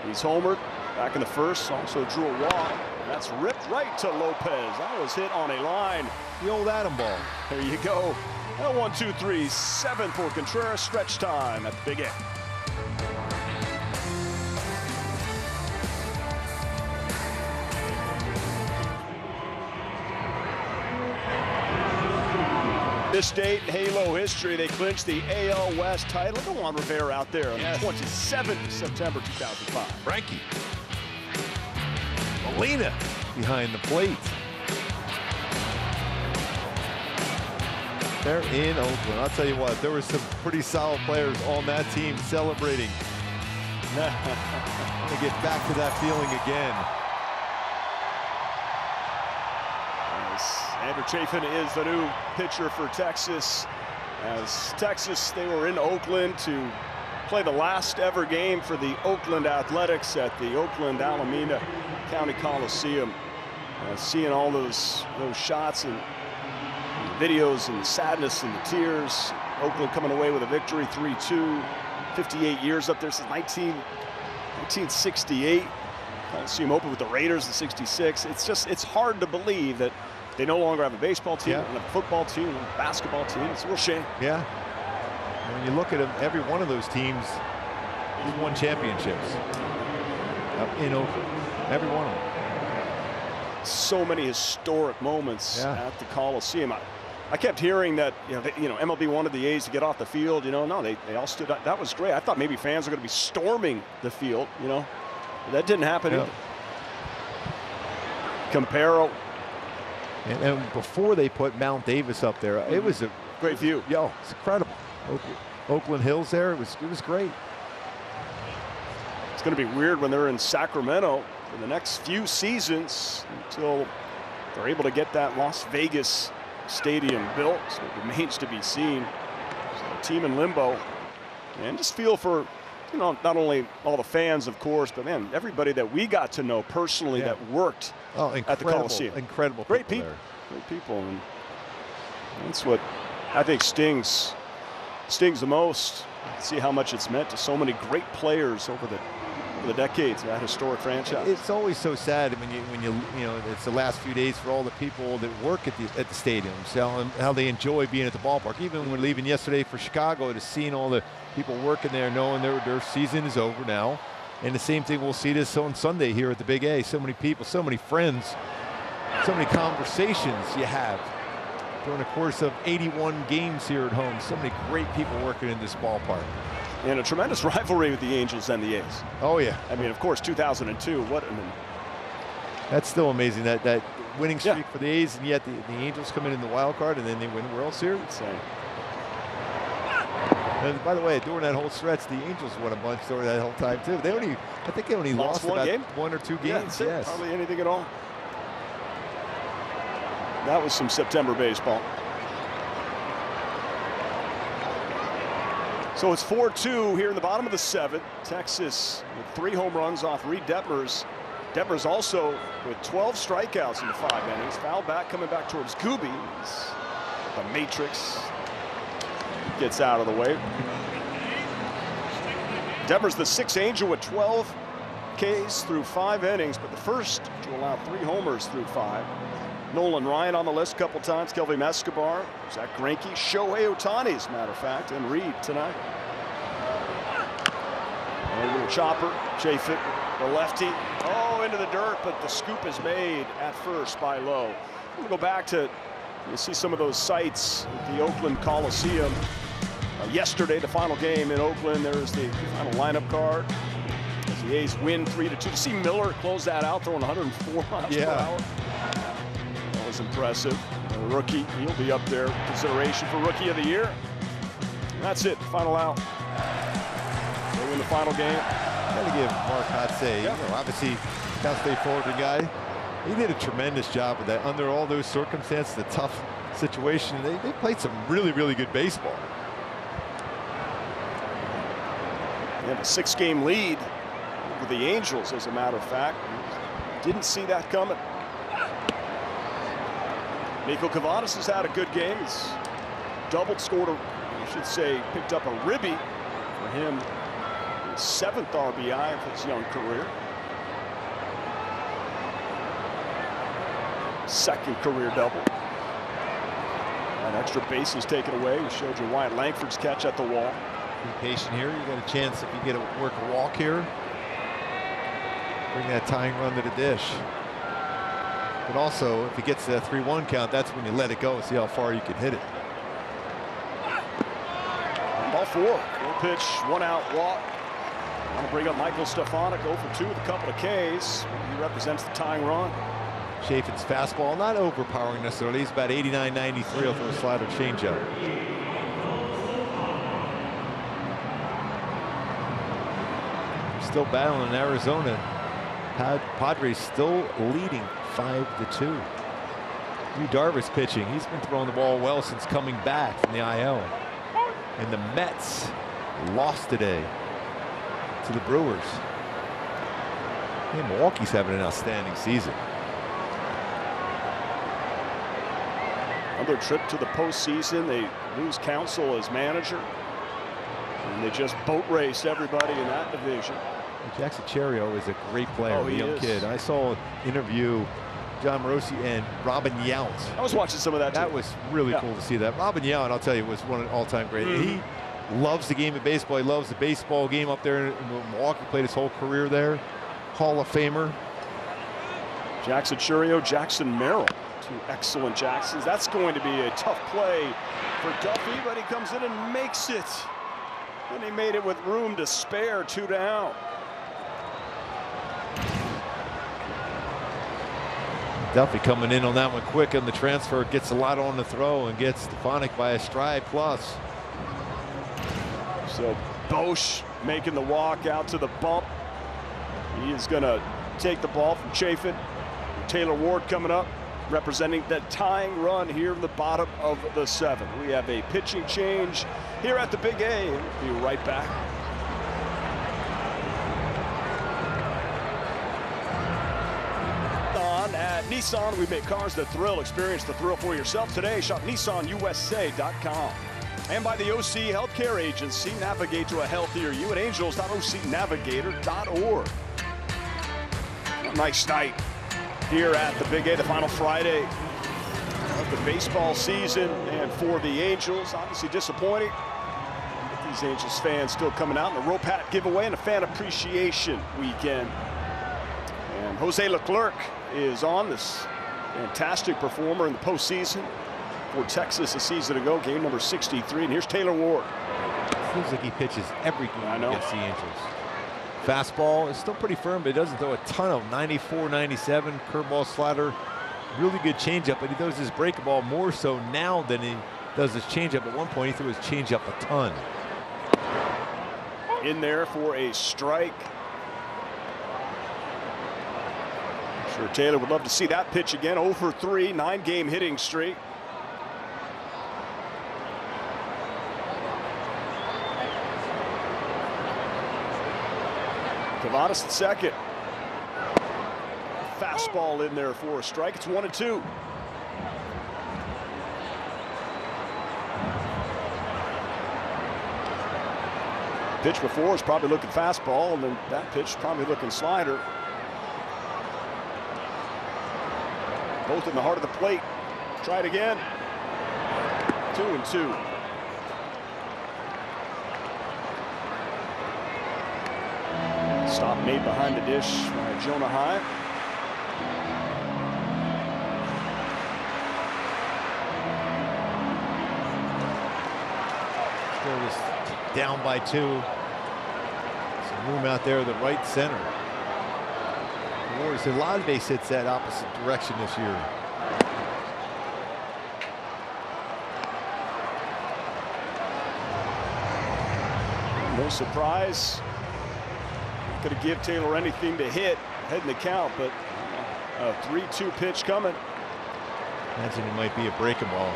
He's homered back in the first, also drew a walk. That's ripped right to Lopez. That was hit on a line. The old Adam ball. There you go. 1, 2, 3, 7 for Contreras. Stretch time at the Big A. This date in Halo history, they clinched the AL West title. Look at Juan Rivera out there on the 27th of September 2005. Frankie. Molina behind the plate. They're in Oakland. I'll tell you what, there were some pretty solid players on that team celebrating. I'm going to get back to that feeling again. Andrew Chafin is the new pitcher for Texas. As Texas, they were in Oakland to play the last ever game for the Oakland Athletics at the Oakland Alameda County Coliseum. Seeing all those shots and videos and the sadness and the tears. Oakland coming away with a victory, 3-2. 58 years up there since 1968. Coliseum Open with the Raiders in '66. It's hard to believe that they no longer have a baseball team, and a football team, and a basketball team. It's a real shame. Yeah. When you look at them, every one of those teams has won championships in Oakland. Every one of them. So many historic moments at the Coliseum. I kept hearing that MLB wanted the A's to get off the field. No, they all stood up. That was great. I thought maybe fans were going to be storming the field. That didn't happen. Yeah. Campero. And before they put Mount Davis up there, it was a great view. It's incredible. Oakland Hills there. It was great. It's going to be weird when they're in Sacramento for the next few seasons until they're able to get that Las Vegas stadium built. So it remains to be seen. So the team in limbo, and just feel for not only all the fans, of course, but man, everybody that we got to know personally that worked at the Coliseum. Incredible, great people, great people, and that's what I think stings the most. See how much it's meant to so many great players over the decades of that historic franchise. It's always so sad when you it's the last few days for all the people that work at the stadiums, how they enjoy being at the ballpark. Even when we're leaving yesterday for Chicago, to seeing all the people working there, knowing their season is over now. And the same thing, we'll see this on Sunday here at the Big A. So many people, so many friends, so many conversations you have during the course of 81 games here at home. So many great people working in this ballpark. And a tremendous rivalry with the Angels and the A's. Oh, yeah. I mean, of course, 2002. That's still amazing, that winning streak for the A's, and yet the Angels come in the wild card, and then they win the World Series. Insane. And by the way, during that whole stretch, the Angels won a bunch during that whole time too. I think they only lost one about game? 1 or 2 games. Yes, hardly anything at all. That was some September baseball. So it's 4-2 here in the bottom of the 7th. Texas with 3 home runs off Reed Detmers. Detmers also with 12 strikeouts in the 5 innings. Foul back coming back towards Gooby. The Matrix gets out of the way. Detmers the 6th Angel with 12 Ks through 5 innings, but the first to allow 3 homers through 5. Nolan Ryan on the list a couple times, Kelvin Escobar, Zach Greinke, Shohei Ohtani, as a matter of fact, and Reed tonight. And a little chopper, Chafin, the lefty, into the dirt, but the scoop is made at first by Lowe. We'll go back to, you see some of those sights at the Oakland Coliseum. Yesterday, the final game in Oakland, there's the final lineup card. As the A's win 3-2. To see Miller close that out, throwing 104 miles per hour. That was impressive. A rookie, he'll be up there. Consideration for Rookie of the Year. And that's it, final out. They win the final game. I got to give Mark Kotsay, obviously, Cal State Fullerton guy. He did a tremendous job with that. Under all those circumstances, the tough situation, they played some really, really good baseball. They have a 6-game lead with the Angels, as a matter of fact. Didn't see that coming. Nico Cavadas has had a good game. He's doubled, scored I should say, picked up a ribby for him. His 7th RBI of his young career. 2nd career double. An extra base is taken away. We showed you Wyatt Langford's catch at the wall. Be patient here. You got a chance if you get to work a walk here. Bring that tying run to the dish. But also, if he gets to that 3-1 count, that's when you let it go and see how far you can hit it. Ball 4. 4 pitch, 1 out walk. I'm going to bring up Michael Stefanik, 0 for 2 with a couple of Ks. He represents the tying run. Chafin's fastball, not overpowering necessarily. He's about 89, 93 off of a slider changeup. Still battling in Arizona. Padres still leading 5-2. Yu Darvish pitching. He's been throwing the ball well since coming back from the IL. And the Mets lost today to the Brewers. And Milwaukee's having an outstanding season. Another trip to the postseason. They lose Counsell as manager. And they just boat raced everybody in that division. Jackson Cherio is a great player, a young kid. I saw an interview, John Morosi and Robin Yount. I was watching some of that, too. That was really cool to see that. Robin Yount, I'll tell you, was one of the all-time great. He loves the game of baseball. He loves the baseball game up there in Milwaukee. Played his whole career there. Hall of Famer. Jackson Cherio, Jackson Merrill. Two excellent Jacksons. That's going to be a tough play for Duffy, but he comes in and makes it. And he made it with room to spare, 2 down. Duffy coming in on that one quick on the transfer, gets a lot on the throw and gets Stefanik by a stride plus. So Bosch making the walk out to the bump. He is going to take the ball from Chafin. Taylor Ward coming up, representing the tying run here in the bottom of the 7th. We have a pitching change here at the Big A. We'll be right back. At Nissan, we make cars that thrill. Experience the thrill for yourself today. Shop NissanUSA.com. And by the OC Healthcare Agency, navigate to a healthier you at angels.ocnavigator.org. A nice night here at the Big A, the final Friday of the baseball season. And for the Angels, obviously disappointing. These Angels fans still coming out in the Rope Hat giveaway and a fan appreciation weekend. And Jose Leclerc is on, this fantastic performer in the postseason for Texas a season ago, game number 63. And here's Taylor Ward. Seems like he pitches every game against the Angels. Fastball is still pretty firm, but he doesn't throw a ton of 94, 97, curveball, slider. Really good changeup, but he throws his breakable more so now than he does his changeup. At one point, he threw his changeup a ton. In there for a strike. Sure, Taylor would love to see that pitch again. 0 for 3, 9-game hitting streak. Cavadas at second. Fastball in there for a strike. It's 1-2. Pitch before is probably looking fastball, and then that pitch probably looking slider. Both in the heart of the plate. Try it again. 2-2. Stop made behind the dish by Jonah Heim. Still just down by 2. Some room out there, the right center. Warriors had a lot of base hits that opposite direction this year. No surprise. Not going to give Taylor anything to hit head in the count, but a 3-2 pitch coming. Imagine it might be a breaking ball.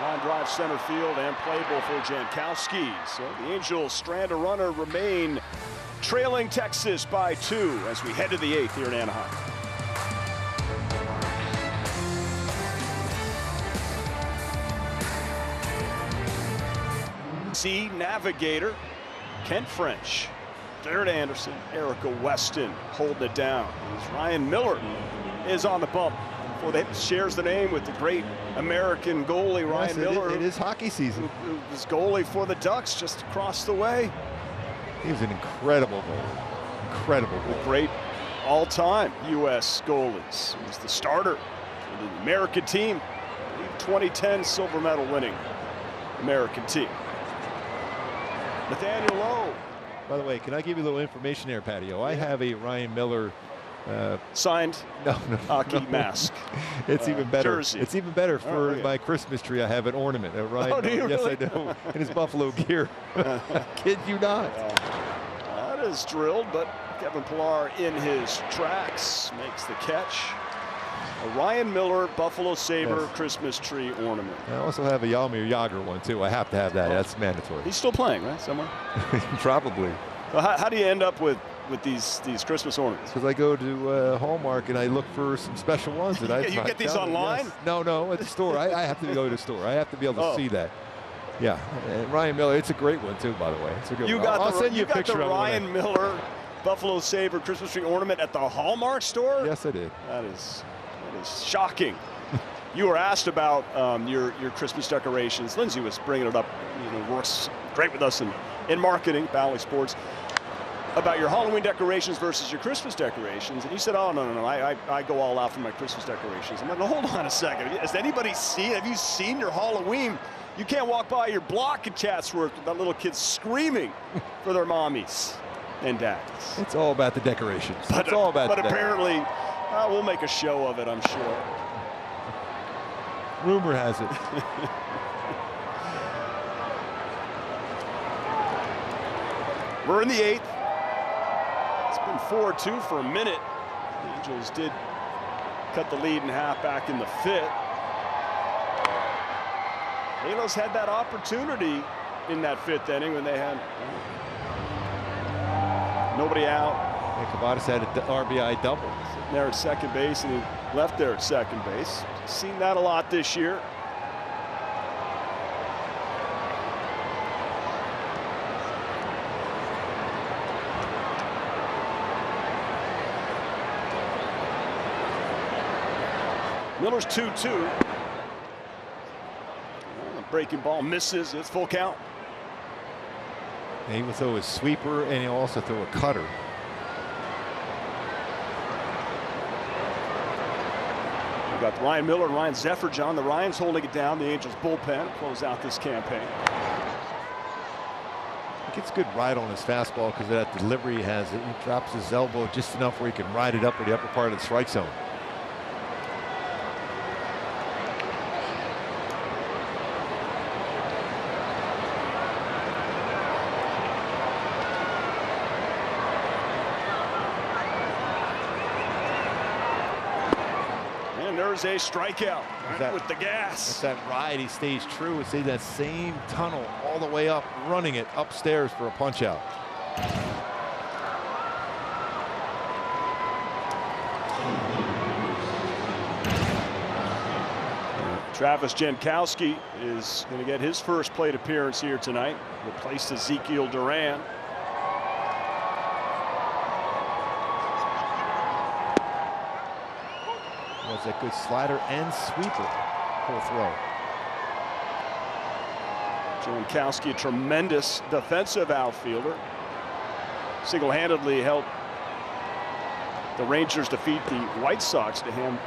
Line drive center field and playable for Jankowski. So the Angels strand a runner, remain trailing Texas by 2 as we head to the 8th here in Anaheim. C Navigator, Kent French, Garrett Anderson, Erica Weston holding it down. As Ryan Miller is on the bump. Shares the name with the great American goalie Ryan Miller. It is hockey season. Who was goalie for the Ducks just across the way. He was an incredible goalie. Incredible goalie. Great all-time U.S. goalies. He was the starter for the American team. 2010 silver medal winning American team. Nathaniel Lowe. By the way, can I give you a little information there, Patio? I have a Ryan Miller signed hockey mask. It's even better. Jersey. It's even better for my Christmas tree. I have an ornament. Ryan do you yes, really? I do. In his Buffalo gear. Kid you not. That is drilled, but Kevin Pillar in his tracks makes the catch. A Ryan Miller Buffalo Sabre Christmas tree ornament. I also have a Jaromir Jagr one too. I have to have that. That's mandatory. He's still playing, right? Somewhere? Probably. So how do you end up with these Christmas ornaments? Because I go to Hallmark and I look for some special ones. That you get these online? Yes. No, at the store. I have to go to the store. I have to be able to see that. Yeah, and Ryan Miller, it's a great one too, by the way. It's a good one. I'll send you a picture the of Ryan Miller Buffalo Sabre Christmas tree ornament at the Hallmark store? Yes, I did. That is shocking. You were asked about your Christmas decorations. Lindsay was bringing it up. Works great with us in marketing, Bally Sports, about your Halloween decorations versus your Christmas decorations. And he said, oh, no, I go all out for my Christmas decorations. I'm like, well, hold on a second. Has anybody have you seen your Halloween? You can't walk by your block in Chatsworth with that little kid screaming for their mommies and dads. It's all about the decorations. But, it's all about But apparently, we'll make a show of it, I'm sure. Rumor has it. We're in the 8th. It's been 4-2 for a minute. The Angels did cut the lead in half back in the 5th. Halos had that opportunity in that 5th inning when they had nobody out. And Kavadas had an RBI double. Sitting there at second base, and he left there at second base. Seen that a lot this year. Miller's 2-2. Breaking ball misses. It's full count. And he will throw a sweeper, and he'll also throw a cutter. We've got Ryan Miller and Ryan Zefferjohn. The Ryans holding it down. The Angels bullpen close out this campaign. He gets good ride on his fastball because of that delivery he has. He drops his elbow just enough where he can ride it up to the upper part of the strike zone. There's a strikeout with the gas. That's that ride. He stays true. It's in that same tunnel all the way up, running it upstairs for a punch out. Travis Jankowski is going to get his first plate appearance here tonight. Replaced Ezekiel Duran. Was a good slider and sweeper full throw. Jankowski, a tremendous defensive outfielder. Single-handedly helped the Rangers defeat the White Sox to hand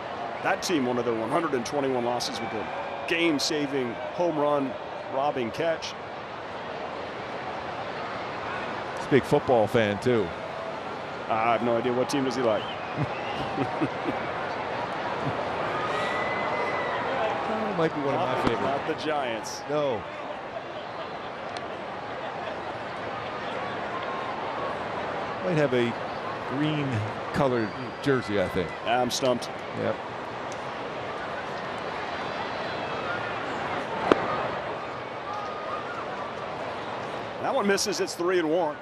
that team one of their 121 losses with a game-saving home run robbing catch. He's a big football fan too. I have no idea. What team does he like? Might be one of my favorites. Not the Giants. No. Might have a green colored jersey, I think. I'm stumped. Yep. That one misses. It's 3-1.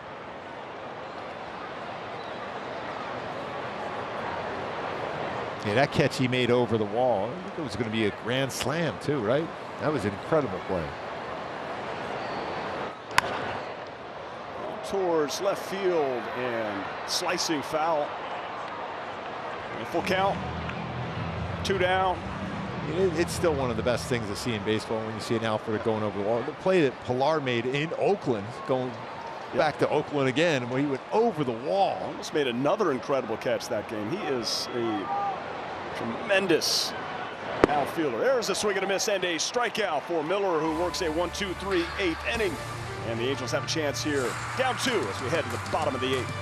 Yeah, that catch he made over the wall, I think it was going to be a grand slam too, right? That was an incredible play. Towards left field and slicing foul. And full count. 2 down. It's still one of the best things to see in baseball when you see an outfielder going over the wall. The play that Pilar made in Oakland, going back to Oakland again, where he went over the wall. Almost made another incredible catch that game. He is a tremendous outfielder. There's a swing and a miss and a strikeout for Miller, who works a 1-2-3 8th inning. And the Angels have a chance here. Down 2 as we head to the bottom of the 8th.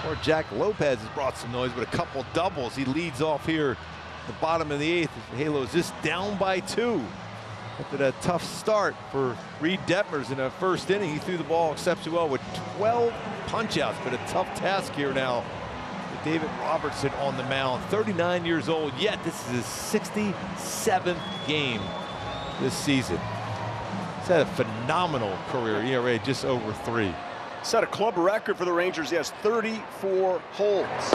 Or Jack Lopez has brought some noise with a couple doubles. He leads off here the bottom of the 8th. The Halos just down by 2. After that tough start for Reed Detmers in the first inning, he threw the ball exceptionally well with 12 punch-outs, but a tough task here now with David Robertson on the mound. 39 years old, yet this is his 67th game this season. He's had a phenomenal career, ERA just over 3. Set a club record for the Rangers. He has 34 holds.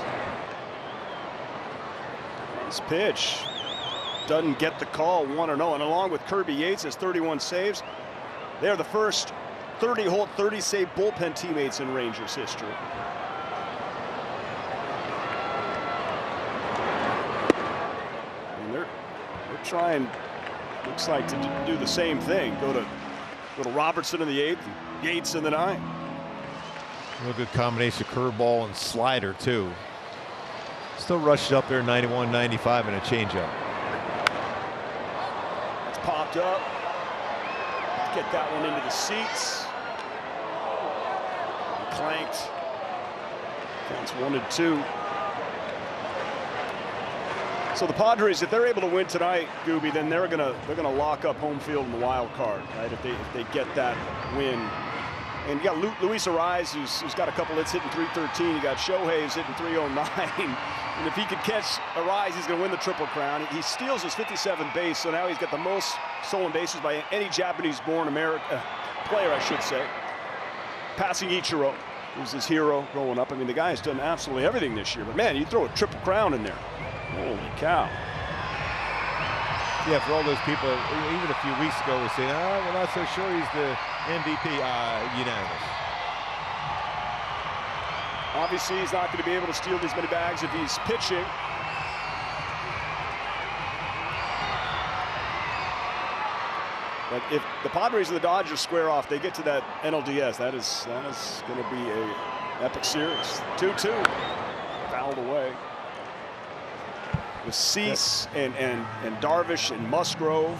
This pitch doesn't get the call, 1-0. And along with Kirby Yates, has 31 saves. They're the first 30-save bullpen teammates in Rangers history. And they're trying, looks like, to do the same thing. Go to Robertson in the 8th, and Yates in the 9th. Real good combination of curveball and slider too. Still rushed up there 91, 95 and a changeup. It's popped up. Get that one into the seats. Clanked. Counts 1-2. So the Padres, if they're able to win tonight, Gooby, then they're gonna lock up home field in the wild card, right? If they get that win. And you got Luis Arraez, who's got a couple hits hitting .313. You got Shohei who's hitting .309. And if he could catch Arraez, he's going to win the Triple Crown. He steals his 57th base, so now he's got the most stolen bases by any Japanese-born player, I should say. Passing Ichiro, who's his hero growing up. I mean, the guy has done absolutely everything this year. But, man, you throw a Triple Crown in there. Holy cow. Yeah, for all those people, even a few weeks ago, were saying, oh, we're not so sure he's the MVP. Unanimous. Obviously, he's not going to be able to steal these many bags if he's pitching. But if the Padres and the Dodgers square off, they get to that NLDS. That is going to be an epic series. 2-2, fouled away. With Cease and Darvish and Musgrove,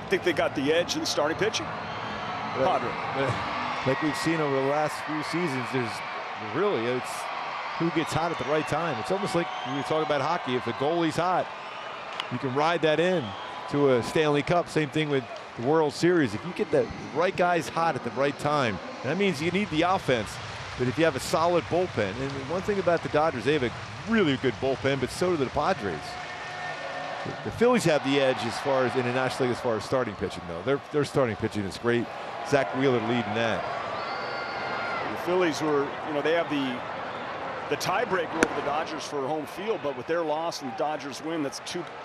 I think they got the edge in starting pitching. Like we've seen over the last few seasons, it's who gets hot at the right time. It's almost like we were talking about hockey. If the goalie's hot, you can ride that in to a Stanley Cup. Same thing with the World Series. If you get the right guys hot at the right time, that means you need the offense. But if you have a solid bullpen, and one thing about the Dodgers, they have a really good bullpen, but so do the Padres. The Phillies have the edge as far as in the National League as far as starting pitching, though. Their starting pitching is great. Zach Wheeler leading that. The Phillies were, they have the tiebreaker over the Dodgers for home field, but with their loss and the Dodgers win, that's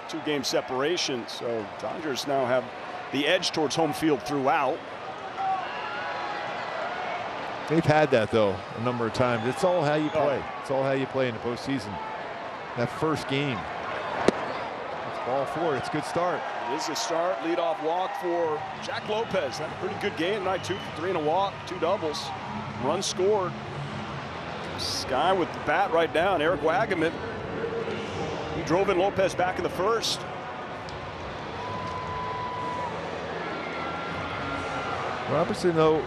two-game separation. So Dodgers now have the edge towards home field throughout. They've had that, though, a number of times. It's all how you play. It's all how you play in the postseason. That first game. It's ball four. It's a good start. It is a start. Leadoff walk for Jack Lopez. Had a pretty good game tonight. 2 for 3 and a walk, 2 doubles. Run scored. This guy with the bat right down, Eric Wagaman. He drove in Lopez back in the first. Robertson, though,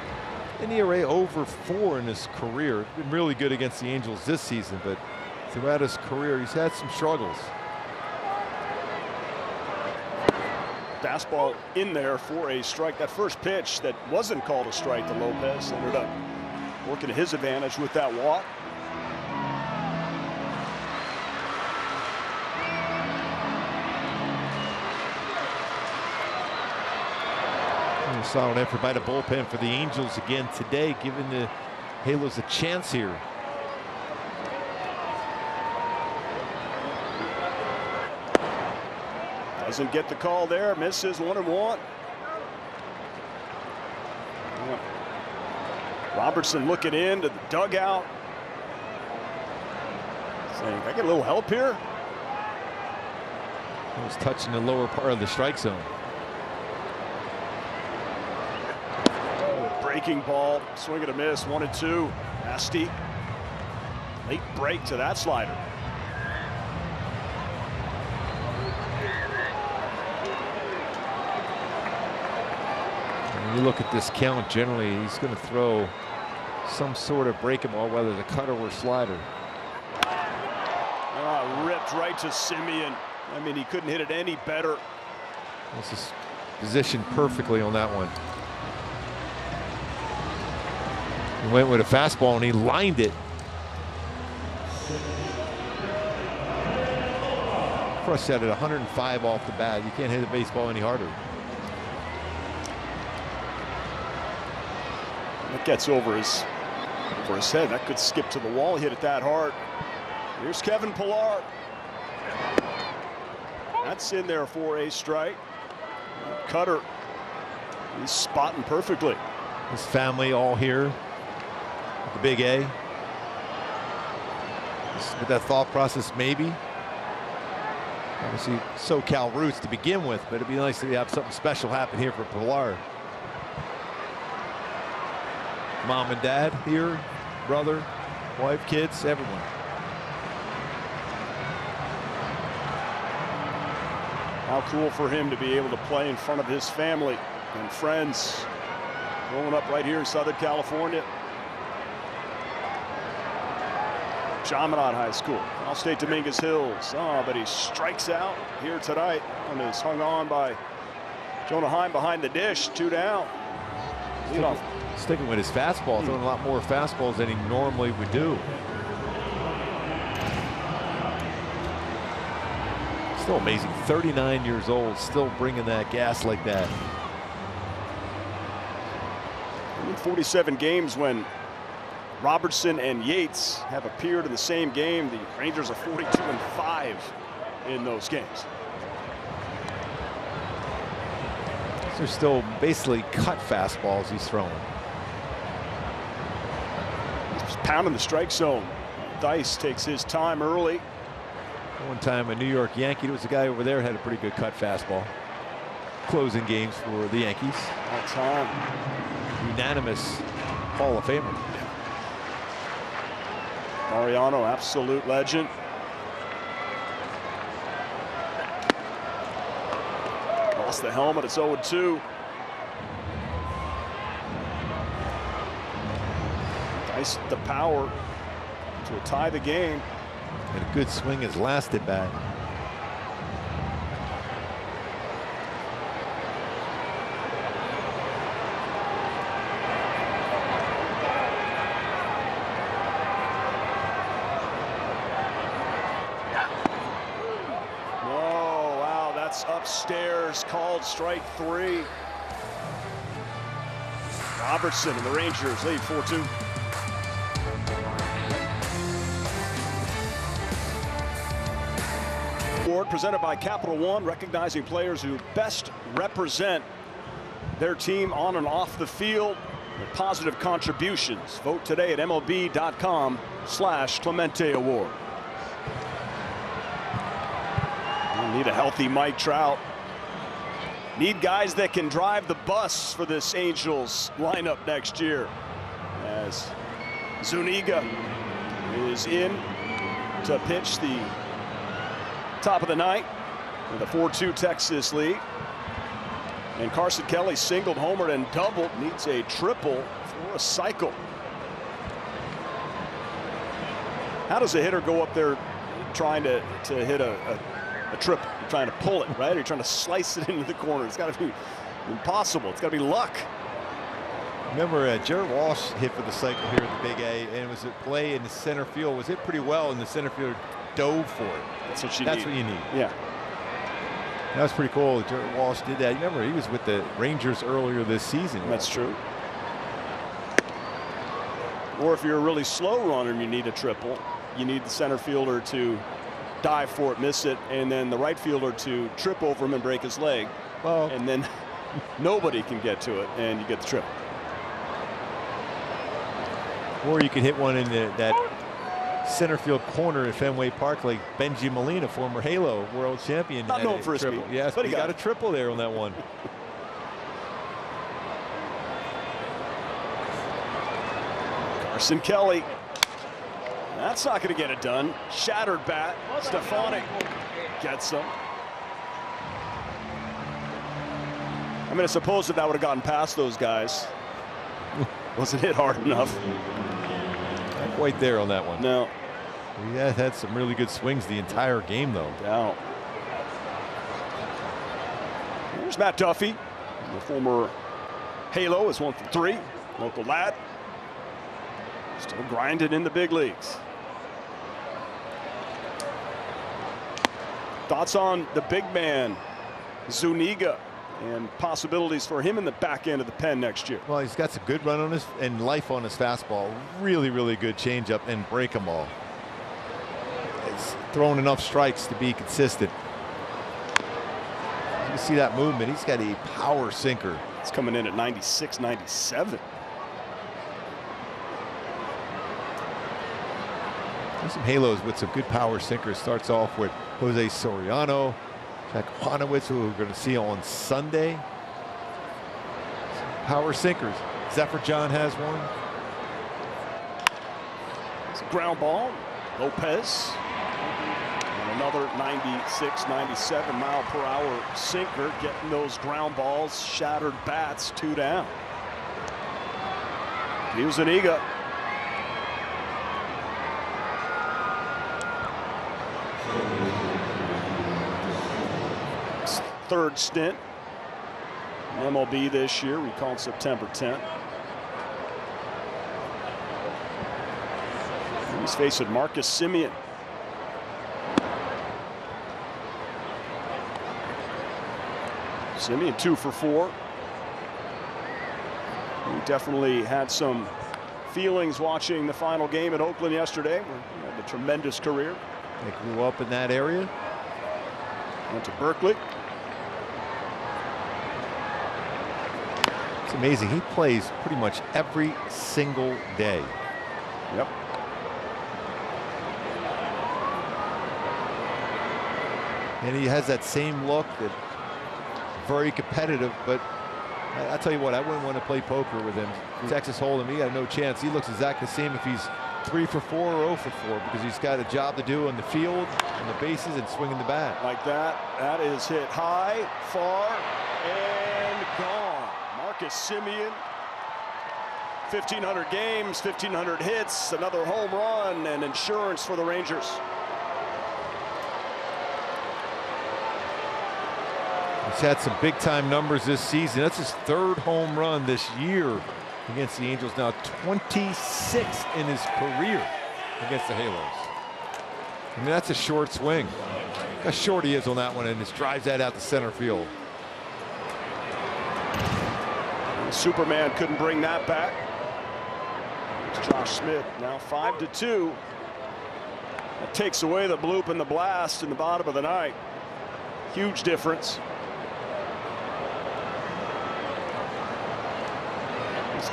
in the array over 4 in his career. Been really good against the Angels this season, but throughout his career, he's had some struggles. Fastball in there for a strike. That first pitch that wasn't called a strike to Lopez ended up working to his advantage with that walk. A solid effort by the bullpen for the Angels again today, giving the Halos a chance here. Doesn't get the call there, misses 1-1. Robertson looking into the dugout, saying, "Can I get a little help here?" He was touching the lower part of the strike zone. Breaking ball, swing and a miss, 1-2. Nasty. Late break to that slider. When you look at this count, generally he's going to throw some sort of breaking ball, whether it's a cutter or slider. Ripped right to Simeon. I mean, he couldn't hit it any better. This is positioned perfectly on that one. He went with a fastball and he lined it. Crush set at 105 off the bat. You can't hit a baseball any harder. It gets over his head. That could skip to the wall. He hit it that hard. Here's Kevin Pillar. That's in there for a strike. Cutter, he's spotting perfectly. His family all here. The big A. With that thought process, maybe. Obviously, SoCal roots to begin with, but it'd be nice to have something special happen here for Pilar. Mom and dad here, brother, wife, kids, everyone. How cool for him to be able to play in front of his family and friends growing up right here in Southern California. Chaminade High School, Cal State Dominguez Hills. Oh, but he strikes out here tonight and is hung on by Jonah Heim behind the dish. 2 down. Sticking with his fastball, throwing a lot more fastballs than he normally would do. Still amazing, 39 years old, still bringing that gas like that. 47 games when Robertson and Yates have appeared in the same game. The Rangers are 42-5 in those games. They're still basically cut fastballs he's throwing. He's pounding the strike zone. Dice takes his time early. One time a New York Yankee, there was a guy over there had a pretty good cut fastball. Closing games for the Yankees. All time. Unanimous Hall of Famer. Mariano, absolute legend. Lost the helmet, it's 0-2. Nice the power to tie the game. And a good swing his last at bat. Upstairs, called strike 3. Robertson and the Rangers lead 4-2. Award presented by Capital One, recognizing players who best represent their team on and off the field with positive contributions. Vote today at MLB.com/Clemente Award. Need a healthy Mike Trout. Need guys that can drive the bus for this Angels lineup next year. As Zuniga is in to pitch the top of the ninth with a 4-2 Texas lead. And Carson Kelly singled, homered, and doubled. Needs a triple for a cycle. How does a hitter go up there trying to hit a triple? You're trying to pull it, right? Or you're trying to slice it into the corner. It's got to be impossible. It's got to be luck. Remember, Jared Walsh hit for the cycle here at the Big A, and it was a play in the center field. Was hit pretty well, and the center fielder dove for it. That's what you need. That's what you need. Yeah. That was pretty cool. Jared Walsh did that. You remember, he was with the Rangers earlier this season. That's true. Or if you're a really slow runner and you need a triple, you need the center fielder to dive for it, miss it, and then the right fielder to trip over him and break his leg. Well, and then nobody can get to it, and you get the triple. Or you can hit one in that center field corner at Fenway Park like Benji Molina, former Halo world champion. Not known for a triple. Yes, but he got a triple there on that one. Carson Kelly. That's not going to get it done. Shattered bat. Stefanik gets him. I mean, I suppose if that would have gotten past those guys, wasn't hit hard enough. Not quite there on that one. No. He had some really good swings the entire game, though. Yeah. Here's Matt Duffy, the former Halo, is 1 for 3. Local lad. Still grinding in the big leagues. Thoughts on the big man, Zuniga, and possibilities for him in the back end of the pen next year? Well, he's got some good run on his and life on his fastball. Really, really good changeup and breaking ball. He's throwing enough strikes to be consistent. to see that movement. He's got a power sinker. It's coming in at 96, 97. There's some halos with some good power sinkers. Starts off with Jose Soriano, Jack Juanowitz, who we're going to see on Sunday. Some power sinkers. Zephyr John has one. It's a ground ball. Lopez. And another 96, 97 mile per hour sinker, getting those ground balls, shattered bats, 2 down. Zuniga. Third stint in MLB this year, recalled September 10th. He's facing Marcus Semien. Semien 2 for 4. He definitely had some feelings watching the final game at Oakland yesterday. He had a tremendous career. They grew up in that area. Went to Berkeley. It's amazing. He plays pretty much every single day. Yep. And he has that same look, that very competitive, but I tell you what, I wouldn't want to play poker with him. Texas Hold'em, he had no chance. He looks exactly the same if he's 3 for 4 or 0 for 4, because he's got a job to do on the field, on the bases, and swinging the bat. Like that. That is hit high, far, and gone. Marcus Semien, 1,500 games, 1,500 hits, another home run, and insurance for the Rangers. He's had some big-time numbers this season. That's his 3rd home run this year against the Angels. Now 26 in his career against the Halos. I mean, that's a short swing. How short he is on that one, and just drives that out to center field. Superman couldn't bring that back. It's Josh Smith, now 5-2. That takes away the bloop and the blast in the bottom of the ninth. Huge difference.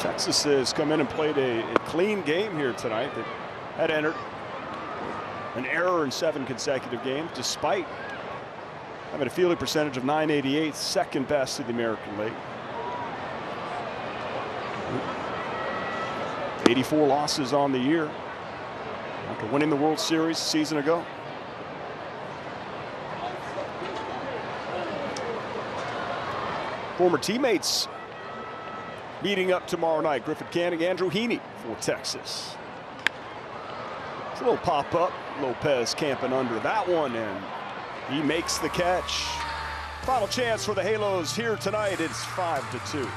Texas has come in and played a clean game here tonight. That had entered an error in 7 consecutive games, despite having a fielding percentage of .988, second best in the American League. 84 losses on the year after winning the World Series a season ago. Former teammates meeting up tomorrow night. Griffin Canning, Andrew Heaney for Texas. It's a little pop-up. Lopez camping under that one, and he makes the catch. Final chance for the Halos here tonight. It's 5-2.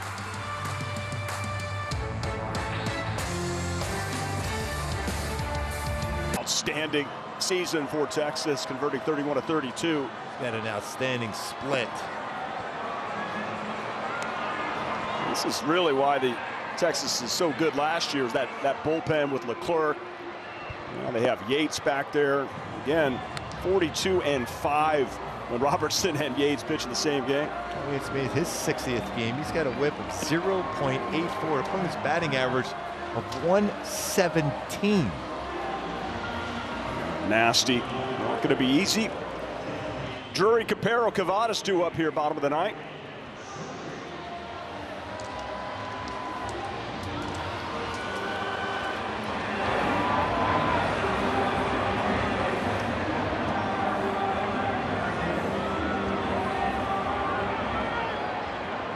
Outstanding season for Texas, converting 31 of 32. Got an outstanding split. This is really why the Texas is so good last year, is that bullpen with Leclerc. Now they have Yates back there. Again, 42 and 5 when Robertson and Yates pitch in the same game. Yates made his 60th game. He's got a whip of 0.84. Opponent's batting average of 117. Nasty. Not going to be easy. Drury, Capero, Cavadas due up here, bottom of the ninth.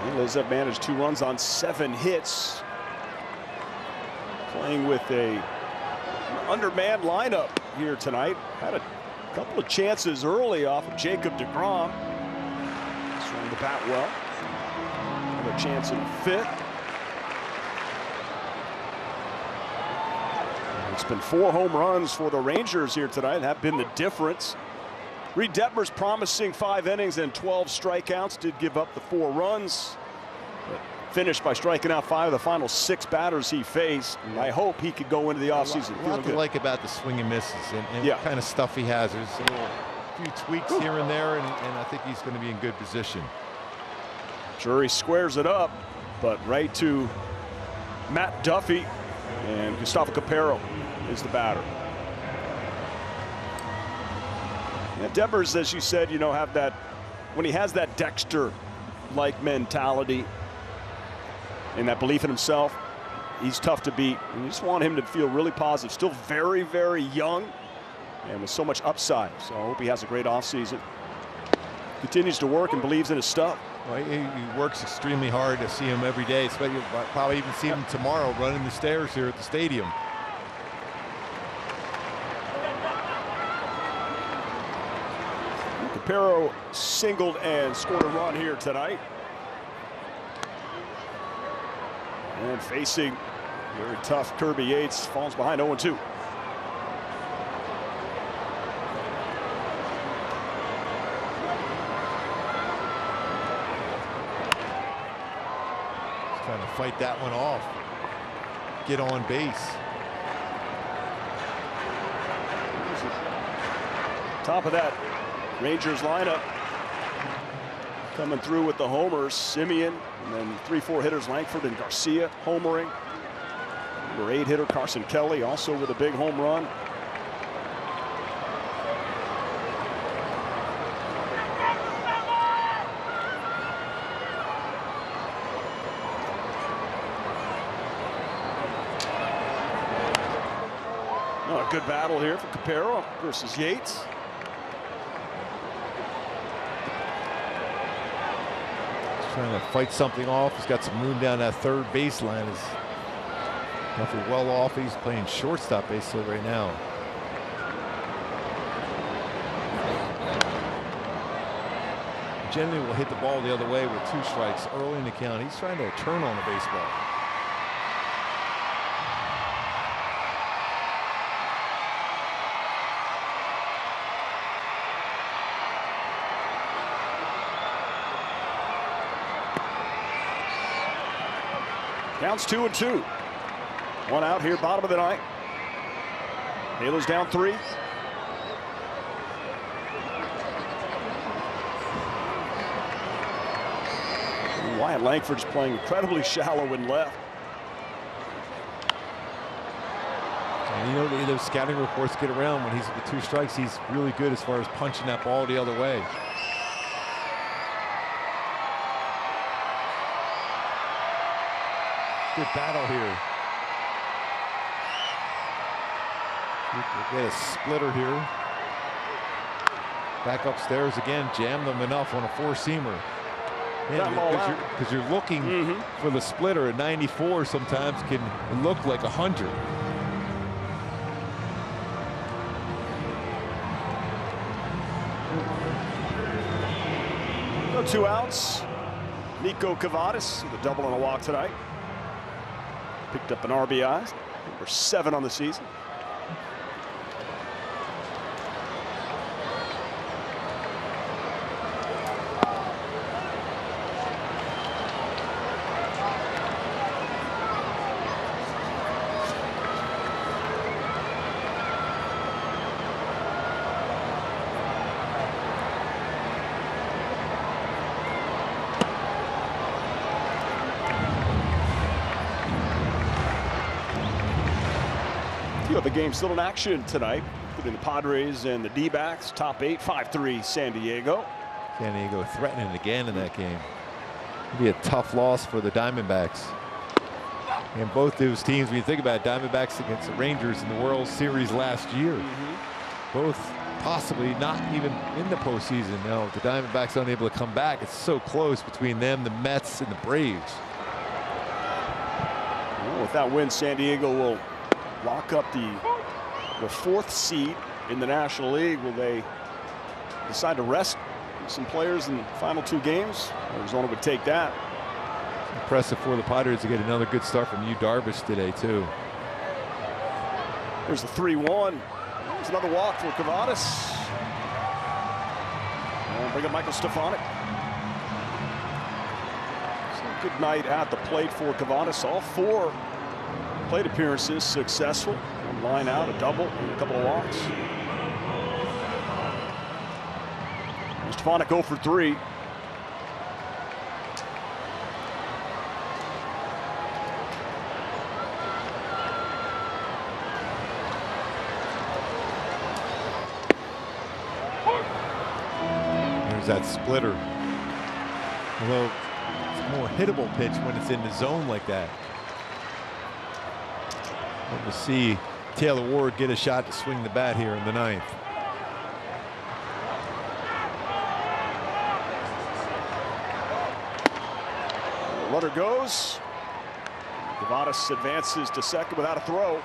Halos have managed 2 runs on 7 hits. Playing with an undermanned lineup here tonight. Had a couple of chances early off of Jacob deGrom. Swung the bat well. Another chance in the 5th. It's been 4 home runs for the Rangers here tonight. That have been the difference. Reed Detmers promising 5 innings and 12 strikeouts. Did give up the 4 runs. Finished by striking out 5 of the final 6 batters he faced. I hope he could go into the offseason. A lot to like about the swing and misses and what kind of stuff he has. There's a few tweaks here and there, and I think he's going to be in good position. Drury squares it up, but right to Matt Duffy, and Gustavo Capero is the batter. And Devers, as you said, have that, when he has that Dexter-like mentality and that belief in himself, he's tough to beat. And you just want him to feel really positive. Still very, very young and with so much upside. So I hope he has a great offseason. Continues to work and believes in his stuff. Well, he works extremely hard. To see him every day. You'll probably even see him tomorrow running the stairs here at the stadium. Capero singled and scored a run here tonight. And facing very tough Kirby Yates, falls behind 0-2. Trying to fight that one off. Get on base. Top of that Rangers lineup coming through with the homers. Simeon, and then 3-4 hitters Langford and Garcia homering. Number 8 hitter Carson Kelly also with a big home run. Oh, a good battle here for Capero versus Yates. Trying to fight something off. He's got some room down that third baseline. Is definitely well off. He's playing shortstop basically right now. Generally will hit the ball the other way with 2 strikes early in the count. He's trying to turn on the baseball. Counts 2-2. One out here, bottom of the ninth. Naylor's down 3. Wyatt Langford's playing incredibly shallow in left. And those scouting reports get around when he's with 2 strikes. He's really good as far as punching that ball the other way. Good battle here. We get a splitter here. Back upstairs again, jammed them enough on a 4-seamer. Because you're looking for the splitter at 94 sometimes can look like 100. No 2 outs. Nico Cavadas with a double and a walk tonight. Picked up an RBI, number 7 on the season. The game still in action tonight, including the Padres and the D-backs. Top 8, 5-3 San Diego. San Diego threatening again in that game. It'll be a tough loss for the Diamondbacks. And both those teams, when you think about it, Diamondbacks against the Rangers in the World Series last year. Both possibly not even in the postseason. Now, the Diamondbacks unable to come back. It's so close between them, the Mets, and the Braves. Well, with that win, San Diego will lock up the 4th seed in the National League. Will they decide to rest some players in the final 2 games? Arizona would take that. Impressive for the Padres to get another good start from Yu Darvish today, too. There's the 3-1. There's another walk for Cavadas. And bring up Michael Stefanik. So good night at the plate for Cavadas. All 4 plate appearances successful. One line out, a double, and a couple of walks. Stefanik 0 for 3. There's that splitter. Although it's a more hittable pitch when it's in the zone like that. We'll see Taylor Ward get a shot to swing the bat here in the 9th. Runner goes. Devadis advances to second without a throw.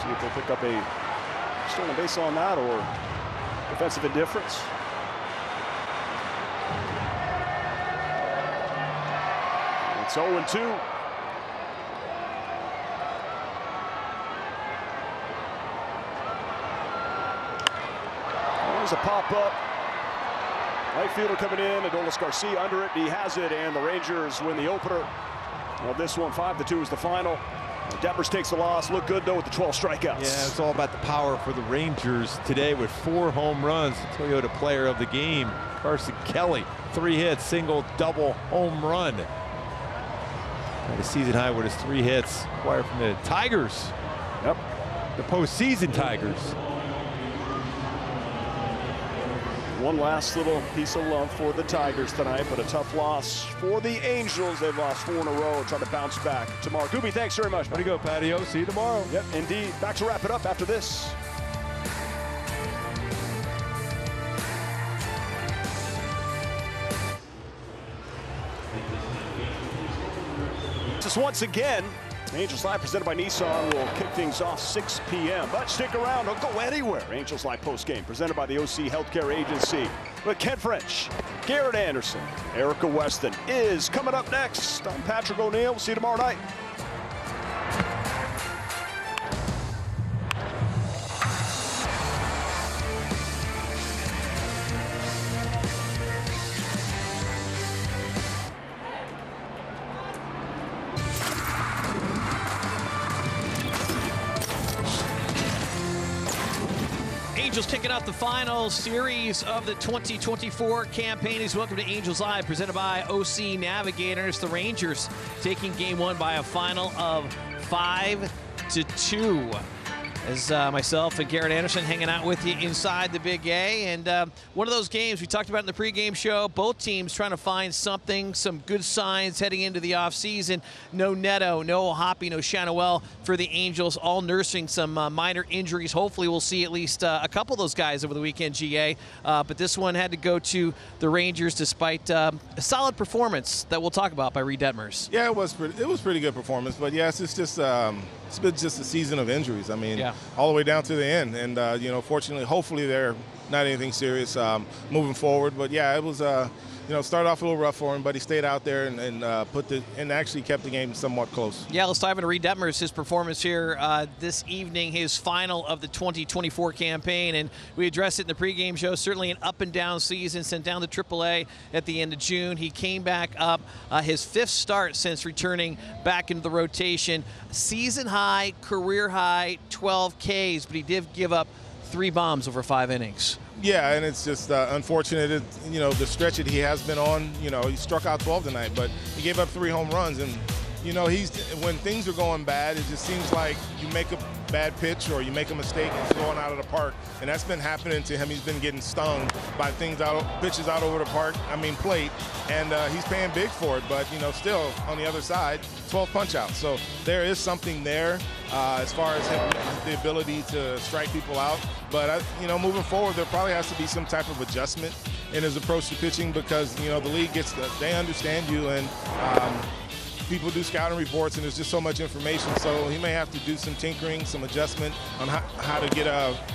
See if they'll pick up a stolen base on that or defensive indifference. It's 0-2. There's a pop-up. Right fielder coming in, Adolis Garcia under it. He has it, and the Rangers win the opener. Well, this one, 5-2 is the final. Detmers takes the loss. Look good, though, with the 12 strikeouts. Yeah, it's all about the power for the Rangers today with 4 home runs. The Toyota Player of the Game, Carson Kelly. 3 hits, single, double, home run. At a season high with his 3 hits acquired from the Tigers. Yep. The postseason Tigers. One last little piece of love for the Tigers tonight, but a tough loss for the Angels. They've lost 4 in a row, trying to bounce back tomorrow. Gooby, thanks very much. Way to go, Patio. See you tomorrow. Yep, indeed. Back to wrap it up after this. Just once again, Angels Live presented by Nissan will kick things off 6 p.m. But stick around, don't go anywhere. Angels Live postgame presented by the OC Healthcare Agency. With Ken French, Garrett Anderson, Erica Weston is coming up next. I'm Patrick O'Neill. We'll see you tomorrow night. Angels kicking off the final series of the 2024 campaign. Welcome to Angels Live, presented by OC Navigators. The Rangers taking game 1 by a final of 5-2. As myself and Garrett Anderson hanging out with you inside the Big A. And one of those games we talked about in the pregame show, both teams trying to find something, some good signs heading into the offseason. No Neto, no Hoppy, no Shanawell for the Angels, all nursing some minor injuries. Hopefully we'll see at least a couple of those guys over the weekend, GA. But this one had to go to the Rangers despite a solid performance that we'll talk about by Reed Detmers. Yeah, it was pretty good performance. But yes, it's just it's been just a season of injuries. I mean, all the way down to the end. And, you know, fortunately, hopefully they're not anything serious moving forward. But, yeah, it was, you know, started off a little rough for him, but he stayed out there and actually kept the game somewhat close. Yeah, let's dive into Reed Detmers, his performance here this evening, his final of the 2024 campaign. And we addressed it in the pregame show. Certainly an up-and-down season, sent down to AAA at the end of June. He came back up, his 5th start since returning back into the rotation. Season high, career high, 12 Ks, but he did give up 3 bombs over 5 innings. Yeah, and it's just unfortunate, you know, the stretch that he has been on. You know, he struck out 12 tonight, but he gave up 3 home runs. And, you know, when things are going bad, it just seems like you make a bad pitch or you make a mistake and it's going out of the park. And that's been happening to him. He's been getting stung by pitches out over the plate. And he's paying big for it. But, you know, still, on the other side, 12 punch-outs. So there is something there as far as the ability to strike people out. But, you know, moving forward, there probably has to be some type of adjustment in his approach to pitching because, you know, the league they understand you and people do scouting reports and there's just so much information. So he may have to do some tinkering, some adjustment on how to get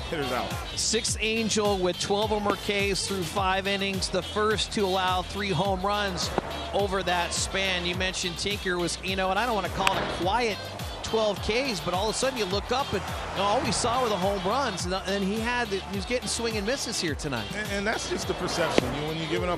hitters out. 6th Angel with 12 or more Ks through 5 innings. The first to allow 3 home runs over that span. You mentioned Tinker was, you know, and I don't want to call it a quiet 12 Ks, but all of a sudden you look up and all we saw were the home runs, and he was getting swing and misses here tonight. And that's just the perception. When you're giving up